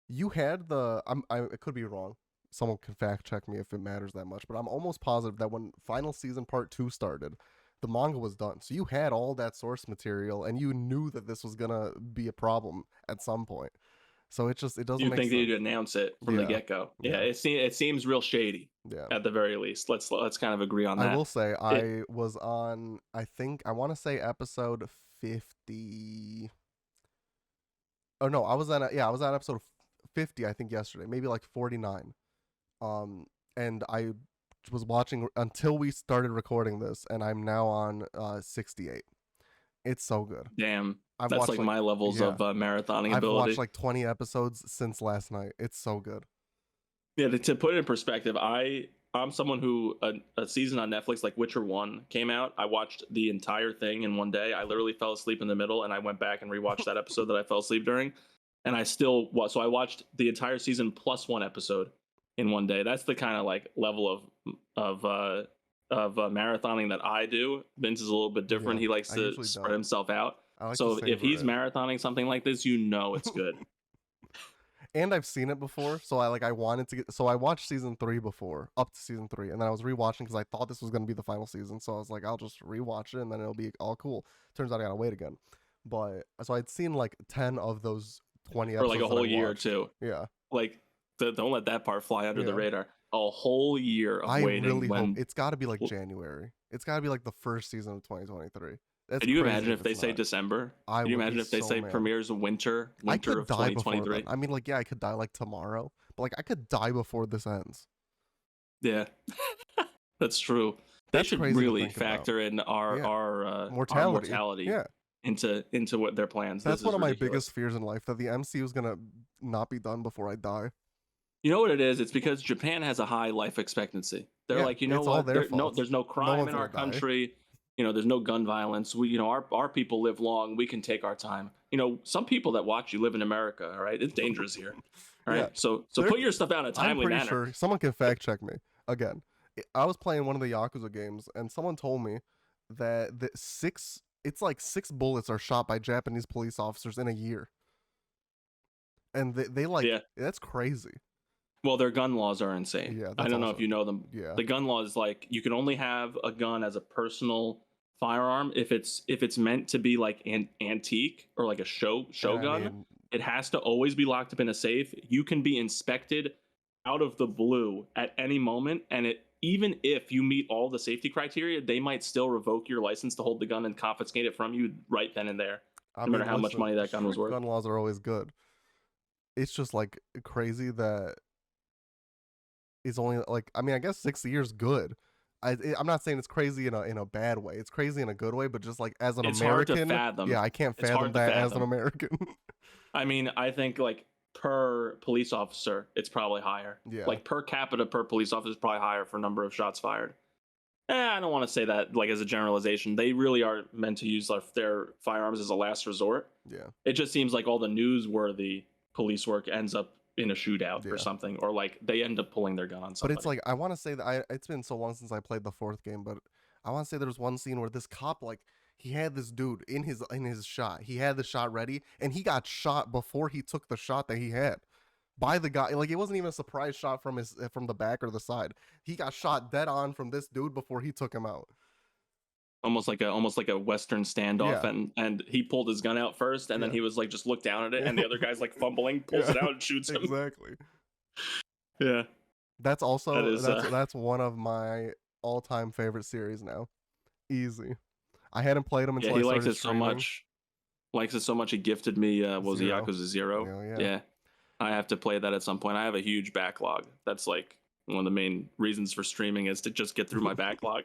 You had I could be wrong. Someone can fact check me if it matters that much, but I'm almost positive that when final season part 2 started, the manga was done. So you had all that source material and you knew that this was gonna be a problem at some point. So it doesn't make sense. You think they'd announce it from the get-go. Yeah, it seems real shady. Yeah. At the very least. Let's kind of agree on that. I will say I was on, I want to say episode 50. Oh no, I was on episode 50 I think yesterday, maybe like 49. And I was watching until we started recording this, and I'm now on 68. It's so good. Damn. That's like my levels of marathoning ability. I've watched like 20 episodes since last night. It's so good. Yeah, to put it in perspective, I'm someone who a season on Netflix like Witcher 1 came out. I watched the entire thing in one day. I literally fell asleep in the middle, and I went back and rewatched that episode that I fell asleep during. And I watched the entire season plus 1 episode in one day. That's the kind of like level of marathoning that I do. Vince is a little bit different. He likes to spread himself out. So if he's marathoning something like this, it's good. And I've seen it before, so I wanted to get. So I watched season 3 before, up to season 3, and then I was rewatching because I thought this was going to be the final season. So I was like, I'll just rewatch it, and then it'll be all cool. Turns out I gotta wait again. But so I'd seen like 10 of those 20 episodes for like a whole year or two. Yeah, like don't let that part fly under the radar. A whole year of waiting. I really hope it's got to be like January. It's got to be like the first season of 2023. Can you imagine if they say December? Can you imagine if they say premieres winter of 2023? I mean, like, yeah, I could die like tomorrow, but like I could die before this ends. Yeah, that's true. They should really factor in our mortality into what their plans. That's one of my biggest fears in life, that the MCU is gonna not be done before I die. You know what it is? It's because Japan has a high life expectancy. They're like, you know what? There's no crime in our country. You know, there's no gun violence. Our people live long. We can take our time. You know, some people that watch you live in America. All right, it's dangerous here. All right, so put your stuff out in a timely manner. I'm pretty sure someone can fact check me again. I was playing one of the Yakuza games, and someone told me that it's like 6 bullets are shot by Japanese police officers in a year, and that's crazy. Well, their gun laws are insane. Yeah, I don't know if you know them. Yeah, the gun law is like you can only have a gun as a personal firearm if it's meant to be like an antique or like a show gun. It has to always be locked up in a safe. You can be inspected out of the blue at any moment, and even if you meet all the safety criteria, they might still revoke your license to hold the gun and confiscate it from you right then and there. I no matter mean, how much listen, money that gun was strict worth. gun laws are always good. It's just like crazy that it's only like, I mean, I guess 6 years good. I'm not saying it's crazy in a bad way. It's crazy in a good way, but just like as an It's hard to American, fathom. yeah, I can't It's fathom hard to that as an fathom. American. I mean, I think like per police officer, it's probably higher. Yeah. Like per capita per police officer is probably higher for number of shots fired. I don't want to say that like as a generalization. They really are meant to use their firearms as a last resort. Yeah. It just seems like all the newsworthy police work ends up in a shootout or something, or like they end up pulling their gun on somebody. But it's like, I want to say that it's been so long since I played the fourth game, but I want to say there was one scene where this cop, like, he had this dude in his shot. He had the shot ready, and he got shot before he took the shot that he had by the guy. Like, it wasn't even a surprise shot from the back or the side. He got shot dead on from this dude before he took him out. Almost like a Western standoff, and he pulled his gun out first, and then he was like just look down at it, and the other guy's like fumbling, pulls it out and shoots him. Exactly. Yeah. That's also that's one of my all-time favorite series now. Easy. I hadn't played them until I started likes it streaming. so much. Likes it so much. He gifted me was Zero. Yakuza Zero. Yeah. I have to play that at some point. I have a huge backlog. That's like one of the main reasons for streaming is to just get through my backlog.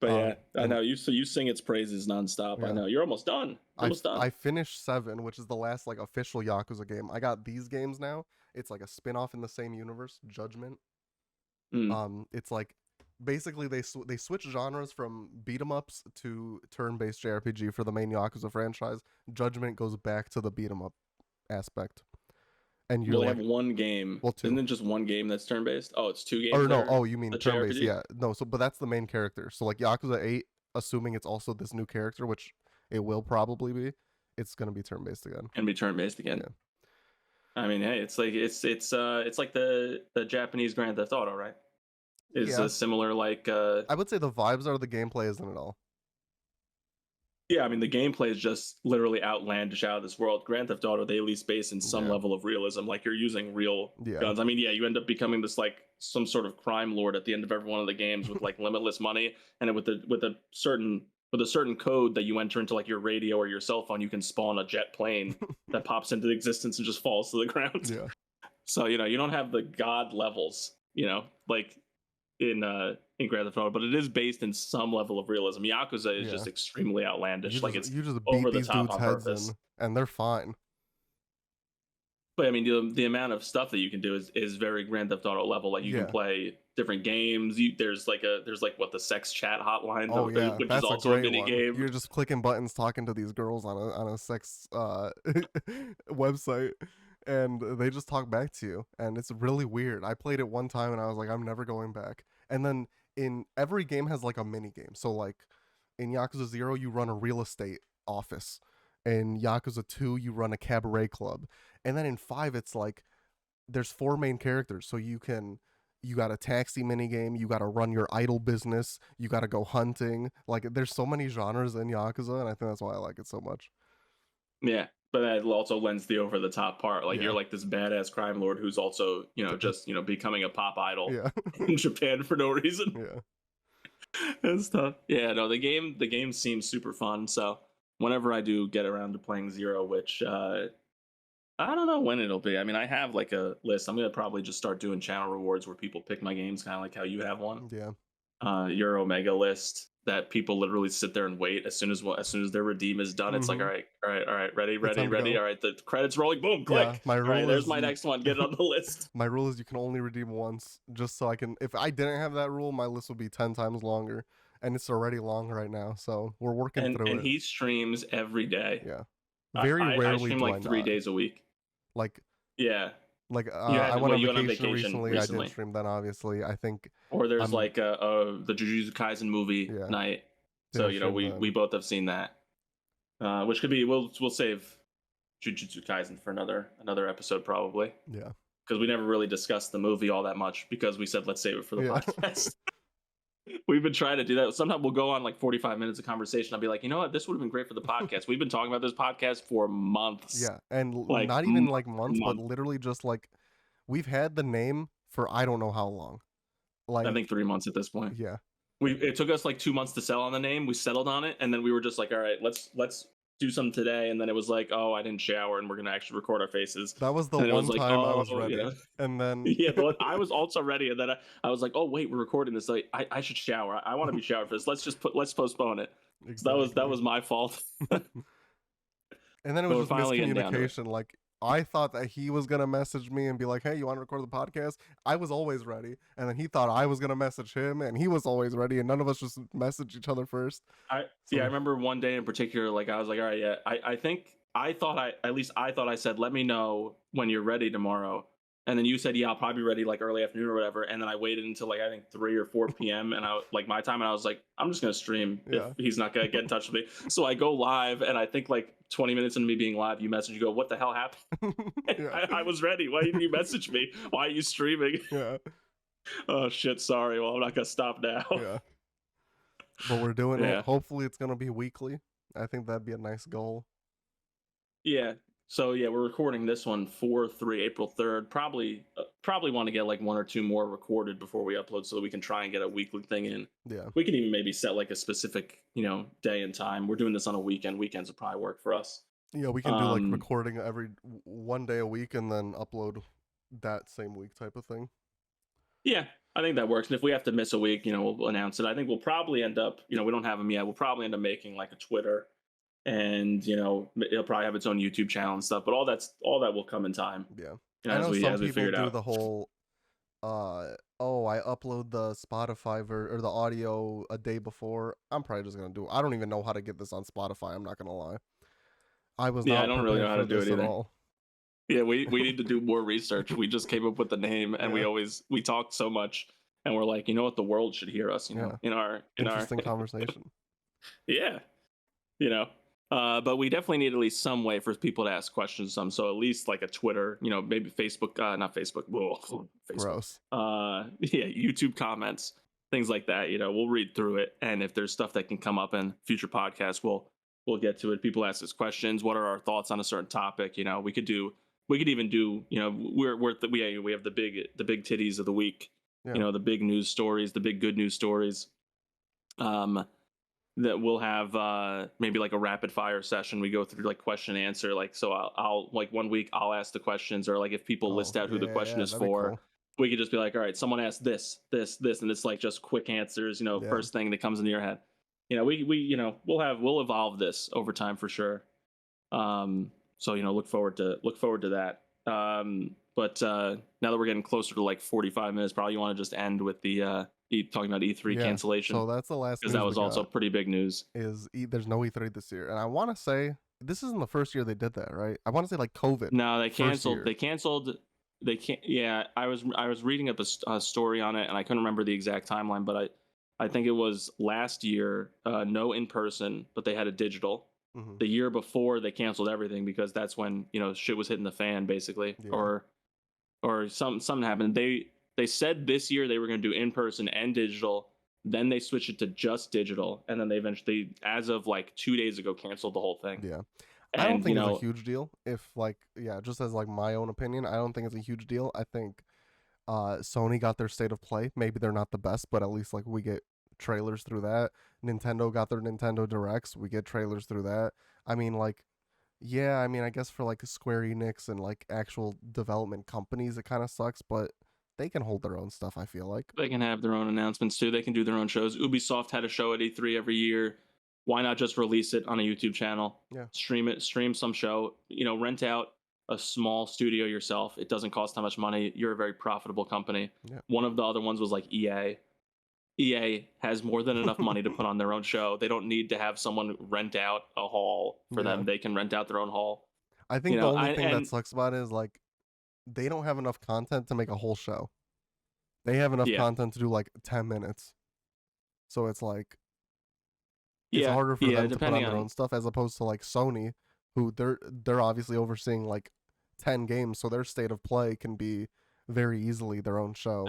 But I know you. So you sing its praises nonstop. I know you're almost done. I finished 7, which is the last like official Yakuza game. I got these games now. It's like a spin-off in the same universe, Judgment. It's like basically they switch genres from beat 'em ups to turn-based JRPG for the main Yakuza franchise. Judgment goes back to the beat 'em up aspect. And you have one game. Well, 2. Isn't it just one game that's turn-based? Oh, it's 2 games. Or no, oh, you mean turn-based? Yeah, no. So, but that's the main character. So, like Yakuza 8, assuming it's also this new character, which it will probably be, it's gonna be turn-based again. And be turn-based again. Yeah. I mean, hey, it's like the Japanese Grand Theft Auto, right? Is similar like. I would say the vibes are, the gameplay isn't at all. Yeah, I mean the gameplay is just literally outlandish, out of this world. Grand Theft Auto, they at least base in some level of realism, like you're using real guns. I mean, you end up becoming this like some sort of crime lord at the end of every one of the games with like limitless money, and with a certain code that you enter into like your radio or your cell phone, you can spawn a jet plane that pops into existence and just falls to the ground. Yeah. So you don't have the god levels, like in Grand Theft Auto, but it is based in some level of realism. Yakuza is just extremely outlandish. It's you just over beat these dudes' heads in, and they're fine. But I mean, the amount of stuff that you can do is very Grand Theft Auto level. Like you can play different games. There's the sex chat hotline. Which that's is also a mini game. You're just clicking buttons, talking to these girls on a sex website, and they just talk back to you, and it's really weird. I played it one time, and I was like, I'm never going back. And then in every game has like a mini game. So like in Yakuza 0, you run a real estate office. In Yakuza 2, you run a cabaret club. And then in 5, it's like there's 4 main characters. So you got a taxi mini game, you got to run your idol business, you got to go hunting. Like there's so many genres in Yakuza, and I think that's why I like it so much. Yeah, but that also lends the over the top part. Like you're like this badass crime lord who's also, just becoming a pop idol in Japan for no reason. Yeah. And stuff. Yeah, no, the game seems super fun. So whenever I do get around to playing Zero, which I don't know when it'll be. I mean, I have like a list. I'm gonna probably just start doing channel rewards where people pick my games, kind of like how you have one. Yeah. Your Omega list that people literally sit there and wait as soon as their redeem is done. It's like, all right, ready. All right, the credits rolling. Boom, click. My rule there's my next one. Get it on the list. My rule is you can only redeem once, just so I can. If I didn't have that rule, my list would be 10 times longer, and it's already long right now. So we're working through it. And he streams every day. Yeah. Very rarely. I stream like 3 days a week. Like. Yeah. Like I went on vacation recently. I didn't stream then, obviously. I think. Or there's the Jujutsu Kaisen movie night. So we both have seen that, which could be we'll save Jujutsu Kaisen for another episode probably. Yeah. Because we never really discussed the movie all that much because we said let's save it for the podcast. We've been trying to do that. Sometimes we'll go on like 45 minutes of conversation. I'll be like, you know what, this would have been great for the podcast. We've been talking about this podcast for months. Yeah, and like, not even like months, but literally just like we've had the name for I don't know how long. Like I think 3 months at this point. Yeah, it took us like 2 months to settle on the name. We settled on it, and then we were just like, all right, let's do something today. And then it was like, oh, I didn't shower, and we're gonna actually record our faces. That was the And then it was one like, time I oh, was ready, and then yeah. But I was also ready, and then I was like, oh wait, we're recording this. Like, I should shower. I want to be showered for this. Let's postpone it. exactly. So that was my fault. And then it But was we're just finally getting down to it. miscommunication. Like I thought that he was gonna message me and be like, "Hey, you want to record the podcast?" I was always ready, and then he thought I was gonna message him, and he was always ready, and none of us just messaged each other first. I remember one day in particular, like I was like, all right, yeah, I think I thought I said, let me know when you're ready tomorrow. And then you said, yeah, I'll probably be ready like early afternoon or whatever. And then I waited until like I think 3 or 4 p.m. and like my time, and I was like, I'm just gonna stream if he's not gonna get in touch with me. So I go live, and I think like 20 minutes into me being live, you message, you go, what the hell happened? I was ready. Why didn't you message me? Why are you streaming? Yeah. Oh shit, sorry. Well, I'm not gonna stop now. Yeah. But we're doing it. Hopefully it's gonna be weekly. I think that'd be a nice goal. Yeah. So yeah, we're recording this one for April 3rd. Probably want to get like 1 or 2 more recorded before we upload, so that we can try and get a weekly thing in. Yeah. We can even maybe set like a specific, day and time. We're doing this on a weekend. Weekends will probably work for us. Yeah, we can do like recording every one day a week and then upload that same week type of thing. Yeah, I think that works. And if we have to miss a week, we'll announce it. I think we'll probably end up, we don't have them yet. We'll probably end up making like a Twitter, and it'll probably have its own YouTube channel and stuff. But all that will come in time. Yeah, I know some people do the whole, I upload the Spotify or the audio a day before. I'm probably just gonna do it. I don't even know how to get this on Spotify. I'm not gonna lie. I don't really know how to do it either. All. Yeah, we need to do more research. We just came up with the name, and we talked so much, and we're like, what, the world should hear us, in our interesting conversation. Yeah, but we definitely need at least some way for people to ask questions. So at least like a Twitter, maybe Facebook, not Facebook. Whoa, Facebook. Gross. Yeah, YouTube comments, things like that. We'll read through it, and if there's stuff that can come up in future podcasts, we'll get to it. People ask us questions. What are our thoughts on a certain topic? We could even do, we have the big titties of the week. The big news stories, the big good news stories. That we'll have maybe like a rapid fire session. We go through like question and answer. Like, so I'll like 1 week I'll ask the questions, or like if people list out who the question is for, cool. We could just be like, all right, someone asked this, and it's like just quick answers. First thing that comes into your head. We'll evolve this over time for sure. So look forward to that. But now that we're getting closer to like 45 minutes, probably you want to just end with the talking about E3 cancellation. So that's the last, because that was also pretty big news. There's no E3 this year, and I want to say this isn't the first year they did that, right? I want to say like COVID. No, they canceled. They can't. Yeah, I was reading up a story on it, and I couldn't remember the exact timeline, but I think it was last year, no in person, but they had a digital. Mm-hmm. The year before, they canceled everything because that's when shit was hitting the fan, basically, or something happened. They said this year they were going to do in person and digital. Then they switched it to just digital, and then they eventually, as of like 2 days ago, canceled the whole thing. Yeah, I don't think it's a huge deal. If just as like my own opinion, I don't think it's a huge deal. I think Sony got their State of Play. Maybe they're not the best, but at least like we get trailers through that. Nintendo got their Nintendo Directs. We get trailers through that. I mean, I guess for like Square Enix and like actual development companies, it kind of sucks, but they can hold their own stuff, I feel like. They can have their own announcements too. They can do their own shows. Ubisoft had a show at E3 every year. Why not just release it on a YouTube channel? Yeah. Stream some show. Rent out a small studio yourself. It doesn't cost that much money. You're a very profitable company. Yeah. One of the other ones was like EA. EA has more than enough money to put on their own show. They don't need to have someone rent out a hall for them. They can rent out their own hall. I think the only thing that sucks about it is like they don't have enough content to make a whole show. They have enough content to do like 10 minutes. So it's like it's harder for them to put on their own stuff as opposed to like Sony, who they're obviously overseeing like 10 games, so their State of Play can be very easily their own show.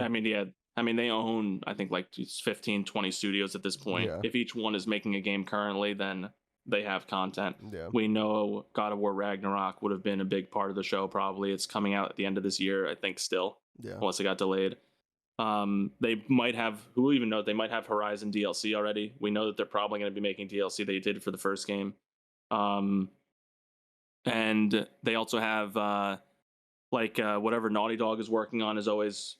They own, I think, like 15, 20 studios at this point. Yeah. If each one is making a game currently, then they have content. Yeah. We know God of War Ragnarok would have been a big part of the show, probably. It's coming out at the end of this year, I think, still. Yeah. Unless it got delayed. They might have, who even know, they might have Horizon DLC already. We know that they're probably going to be making DLC. They did it for the first game. And they also have whatever Naughty Dog is working on is always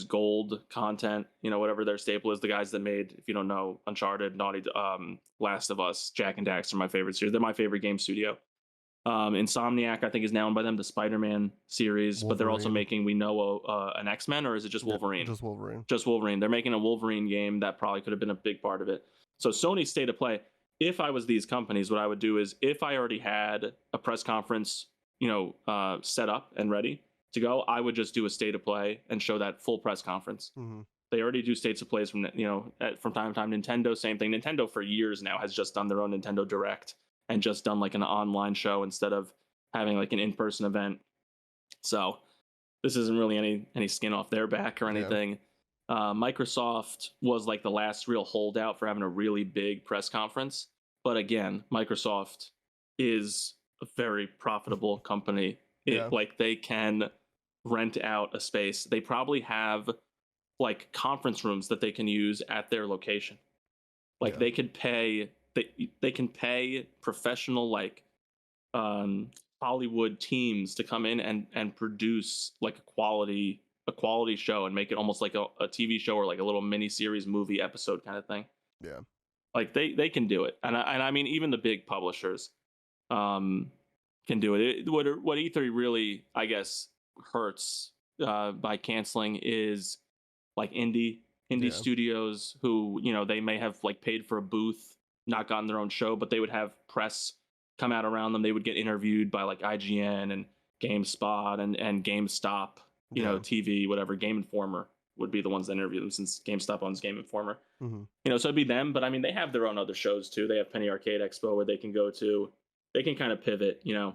gold content. Whatever their staple is. The guys that made, if you don't know, Uncharted, Last of Us, Jack and Daxter, my favorite series. They're my favorite game studio. Insomniac, I think, is now owned by them, the Spider-Man series, Wolverine. But they're also making, an X-Men, or is it just Wolverine? Just Wolverine. Just Wolverine. They're making a Wolverine game that probably could have been a big part of it. So Sony's state of play, if I was these companies, what I would do is, if I already had a press conference, set up and ready to go, I would just do a state of play and show that full press conference. Mm-hmm. They already do states of plays from time to time. Nintendo, same thing. Nintendo for years now has just done their own Nintendo Direct and just done like an online show instead of having like an in-person event. So this isn't really any skin off their back or anything. Yeah. Microsoft was like the last real holdout for having a really big press conference. But again, Microsoft is a very profitable company. Like they can rent out a space. They probably have like conference rooms that they can use at their location. Like they could pay, they can pay professional like Hollywood teams to come in and produce like a quality show and make it almost like a TV show or like a little mini series movie episode kind of thing. Yeah. Like they can do it. And I mean, even the big publishers can do it. What E3 really, I guess, hurts by canceling is like indie studios who, they may have like paid for a booth, not gotten their own show, but they would have press come out around them. They would get interviewed by like IGN and GameSpot and GameStop, TV, whatever. Game Informer would be the ones that interview them, since GameStop owns Game Informer. Mm-hmm. So it'd be them, but I mean, they have their own other shows too. They have Penny Arcade Expo where they can go to. They can kind of pivot, Yeah.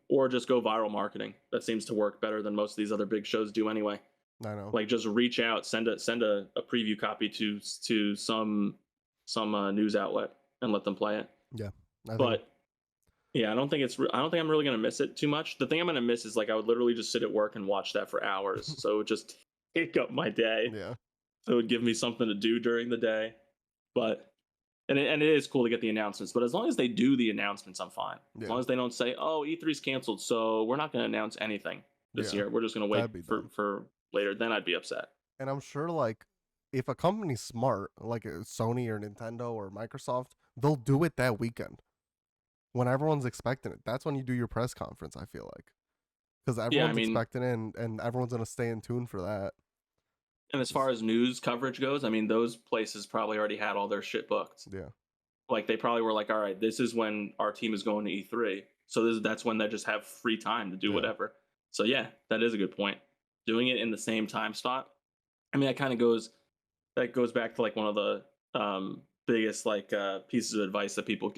Or just go viral marketing. That seems to work better than most of these other big shows do anyway. I know. Like just reach out, send a preview copy to some news outlet and let them play it. Yeah. I don't think I'm really gonna miss it too much. The thing I'm gonna miss is like I would literally just sit at work and watch that for hours. So it would just take up my day. Yeah. So it would give me something to do during the day. But and it is cool to get the announcements. But as long as they do the announcements, I'm fine. As long as they don't say, "Oh, E3's canceled, so we're not gonna announce anything this year. We're just gonna wait for later," then I'd be upset. And I'm sure like if a company's smart, like Sony or Nintendo or Microsoft, they'll do it that weekend when everyone's expecting it. That's when you do your press conference, I feel like, because everyone's expecting it, and everyone's gonna stay in tune for that. And as far as news coverage goes, I mean, those places probably already had all their shit booked. Yeah. Like they probably were like, all right, this is when our team is going to E3, so that's when they just have free time to do whatever. So yeah, that is a good point. Doing it in the same time spot. I mean, that goes back to like one of the biggest like pieces of advice that people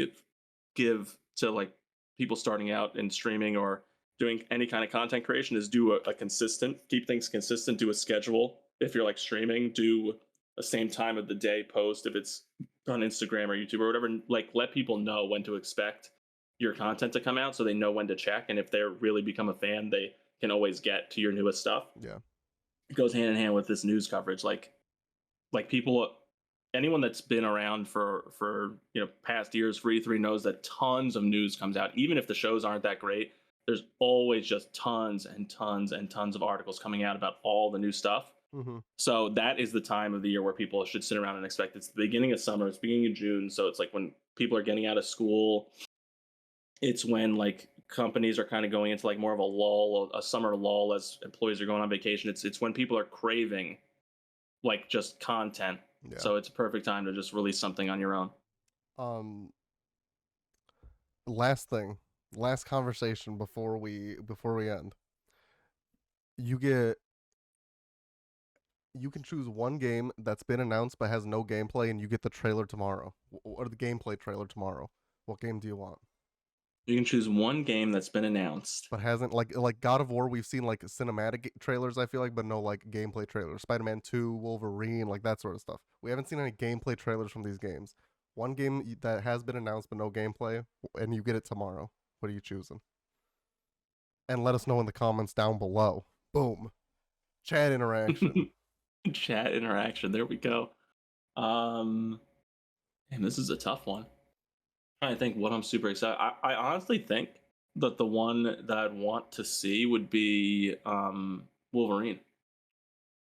give to like people starting out in streaming or doing any kind of content creation is do keep things consistent, do a schedule. If you're like streaming, do the same time of the day post if it's on Instagram or YouTube or whatever. Like let people know when to expect your content to come out so they know when to check. And if they really become a fan, they can always get to your newest stuff. Yeah. It goes hand in hand with this news coverage. Like people, anyone that's been around for past years for E3 knows that tons of news comes out. Even if the shows aren't that great, there's always just tons and tons and tons of articles coming out about all the new stuff. Mm-hmm. So that is the time of the year where people should sit around and expect. It's the beginning of summer. It's beginning of June. So it's like when people are getting out of school. It's when like companies are kind of going into like more of a summer lull as employees are going on vacation. It's when people are craving like just content. Yeah. So it's a perfect time to just release something on your own. Last conversation before we end. You can choose one game that's been announced but has no gameplay, and you get the trailer tomorrow, or the gameplay trailer tomorrow. What game do you want? You can choose one game that's been announced but hasn't, like God of War. We've seen like cinematic trailers, I feel like, but no like gameplay trailers. Spider-Man 2, Wolverine, like that sort of stuff. We haven't seen any gameplay trailers from these games. One game that has been announced but no gameplay, and you get it tomorrow. What are you choosing? And let us know in the comments down below. Boom. Chat interaction. Chat interaction. There we go. And this is a tough one. I think what I'm super excited. I honestly think that the one that I'd want to see would be Wolverine,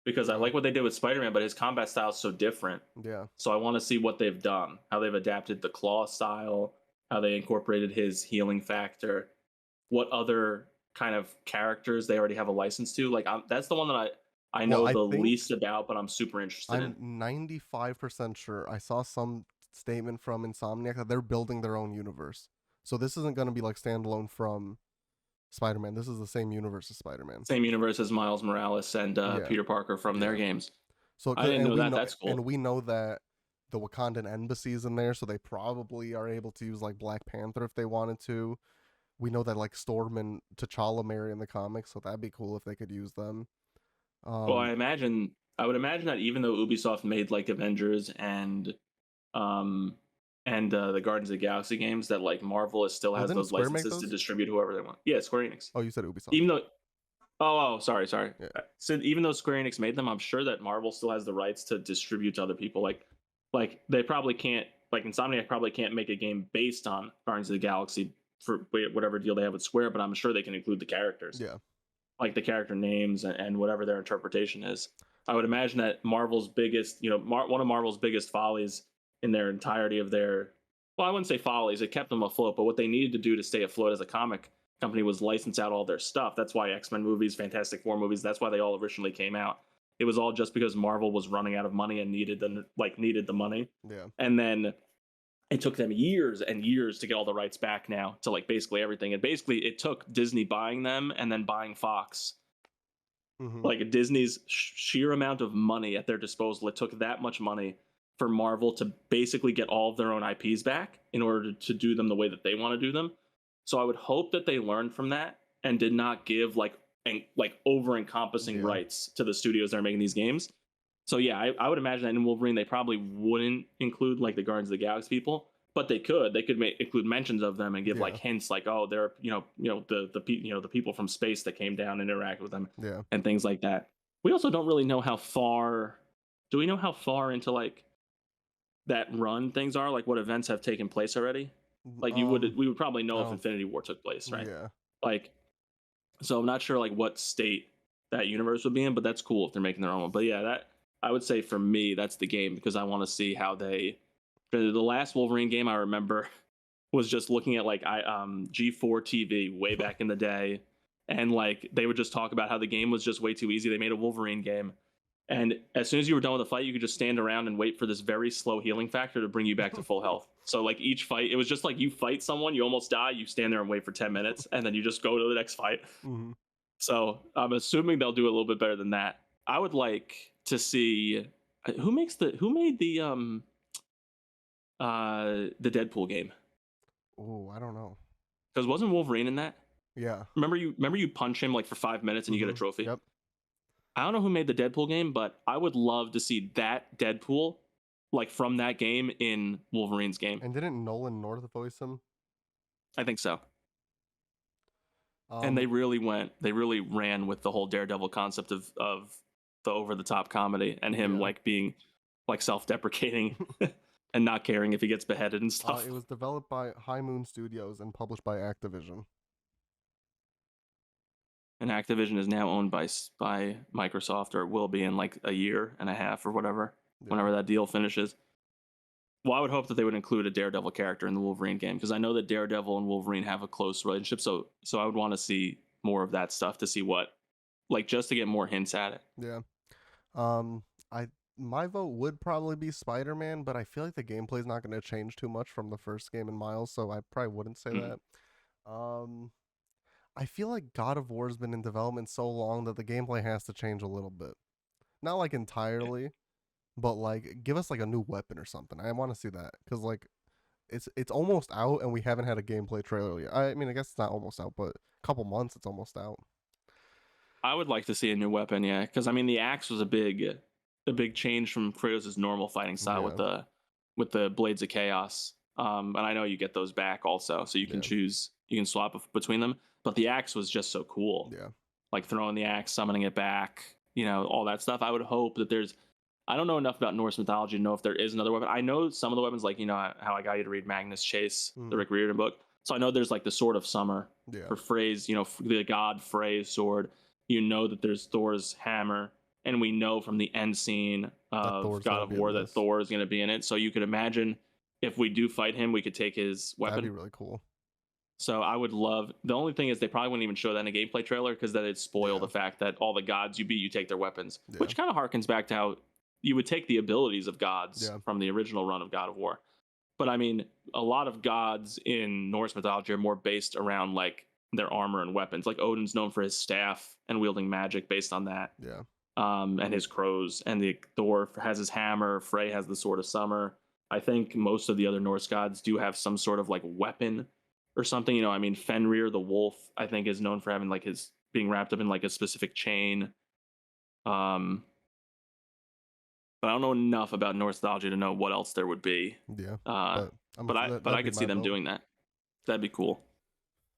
because I Yeah. like what they did with Spider-Man, but his combat style is so different. Yeah. So I want to see what they've done, how they've adapted the claw style, how they incorporated his healing factor, what other kind of characters they already have a license to. Like that's the one that I Well, know I the think least about, but I'm super interested I'm in. 95% sure I saw some statement from Insomniac that they're building their own universe. So this isn't going to be like standalone from Spider-Man. This is the same universe as Spider-Man. Same universe as Miles Morales and Yeah. Peter Parker from their Yeah. games. So I didn't and know we that. know That's and cool. we know that the Wakandan embassy is in there, so they probably are able to use like Black Panther if they wanted to. We know that like Storm and T'Challa marry in the comics, so that'd be cool if they could use them. Well, Um, I would imagine that even though Ubisoft made like Avengers um the Guardians of the Galaxy games, that like Marvel still oh, has didn't those Square make licenses to those? distribute whoever they want. Yeah, Square Enix. Oh, you said Ubisoft. Even though sorry. Yeah. So even though Square Enix made them, I'm sure that Marvel still has the rights to distribute to other people. Like they probably can't, like Insomniac probably can't make a game based on Guardians of the Galaxy for whatever deal they have with Square, but I'm sure they can include the characters, Yeah. like the character names and whatever their interpretation is. I would imagine that Marvel's biggest, one of Marvel's biggest follies in their entirety of their, well, I wouldn't say follies, it kept them afloat, but what they needed to do to stay afloat as a comic company was license out all their stuff. That's why X-Men movies, Fantastic Four movies, that's why they all originally came out. It was all just because Marvel was running out of money and needed the money. Yeah. And then it took them years and years to get all the rights back now to like basically everything. And basically it took Disney buying them and then buying Fox. Mm-hmm. Like Disney's sheer amount of money at their disposal, it took that much money for Marvel to basically get all of their own IPs back in order to do them the way that they want to do them. So I would hope that they learned from that and did not give like over encompassing Yeah. rights to the studios that are making these games. So yeah, I would imagine that in Wolverine they probably wouldn't include like the Guardians of the Galaxy people, but they could include mentions of them and give like Yeah. hints like, oh, they're the people from space that came down and interact with them Yeah. and things like that. We also don't really know how far. Do we know how far into like that run things are? Like what events have taken place already? Like we would probably know if Oh, Infinity War took place, right? yeah. Like, so I'm not sure like what state that universe would be in, but that's cool if they're making their own one. But yeah, that I would say for me that's the game, because I want to see how they. The last Wolverine game I remember was just looking at like G4 TV way back in the day, and like they would just talk about how the game was just way too easy. They made a Wolverine game, and as soon as you were done with the fight, you could just stand around and wait for this very slow healing factor to bring you back to full health. So like each fight, it was just like you fight someone, you almost die, you stand there and wait for 10 minutes, and then you just go to the next fight. Mm-hmm. So I'm assuming they'll do a little bit better than that. I would like to see who made the Deadpool game, Oh, I don't know. because wasn't Wolverine in that? Yeah. Remember you punch him like for 5 minutes and you get a Mm-hmm. trophy. Yep. I don't know who made the Deadpool game, but I would love to see that Deadpool like from that game in Wolverine's game. And didn't Nolan North voice him? I think so. And they really ran with the whole Daredevil concept of the over the top comedy, and him like being like self-deprecating and not caring if he gets beheaded and stuff. It was developed by High Moon Studios and published by Activision. And Activision is now owned by Microsoft, or it will be in like a year and a half or whatever, whenever that deal finishes. Well, I would hope that they would include a Daredevil character in the Wolverine game, because I know that Daredevil and Wolverine have a close relationship. So I would want to see more of that stuff to see what, like, just to get more hints at it. Yeah. I my vote would probably be Spider-Man, but I feel like the gameplay is not going to change too much from the first game in Miles, so I probably wouldn't say that. I feel like God of War has been in development so long that the gameplay has to change a little bit. Not like entirely, but like give us like a new weapon or something. I want to see that, because like it's almost out and we haven't had a gameplay trailer yet. I mean, I guess it's not almost out, but a couple months it's almost out. I would like to see a new weapon, yeah, because I mean the axe was a big change from Kratos' normal fighting style with the blades of chaos. And I know you get those back also, so you can choose, you can swap between them. But the axe was just so cool. Yeah. Like throwing the axe, summoning it back, all that stuff. I would hope that there's. I don't know enough about Norse mythology to know if there is another weapon. I know some of the weapons, like how I got you to read Magnus Chase, the Rick Riordan book. So I know there's like the Sword of Summer for Frey's, the god Frey's sword. That there's Thor's hammer, and we know from the end scene of God of War that Thor is going to be in it. So you could imagine if we do fight him, we could take his weapon. That'd be really cool. So I would love. The only thing is they probably wouldn't even show that in a gameplay trailer because that would spoil the fact that all the gods you beat, you take their weapons, which kind of harkens back to how you would take the abilities of gods from the original run of God of War. But I mean, a lot of gods in Norse mythology are more based around like their armor and weapons. Like Odin's known for his staff and wielding magic based on that. Yeah. And his crows, and the Thor has his hammer. Frey has the Sword of Summer. I think most of the other Norse gods do have some sort of like weapon or something. I mean, Fenrir the wolf, I think, is known for having like his being wrapped up in like a specific chain. But I don't know enough about Norse mythology to know what else there would be. Yeah. But I could see them doing that. That'd be cool.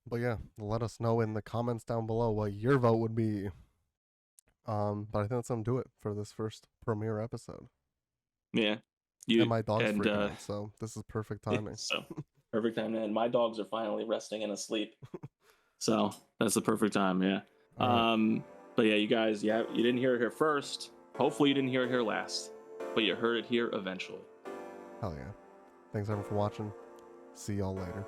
But yeah, let us know in the comments down below what your vote would be. But I think that's gonna do it for this first premiere episode. Yeah. And my dog's freaking out, so this is perfect timing. So perfect time, man. My dogs are finally resting and asleep. So that's the perfect time, yeah. Right. But yeah, you guys, you didn't hear it here first. Hopefully you didn't hear it here last. But you heard it here eventually. Hell yeah. Thanks everyone for watching. See y'all later.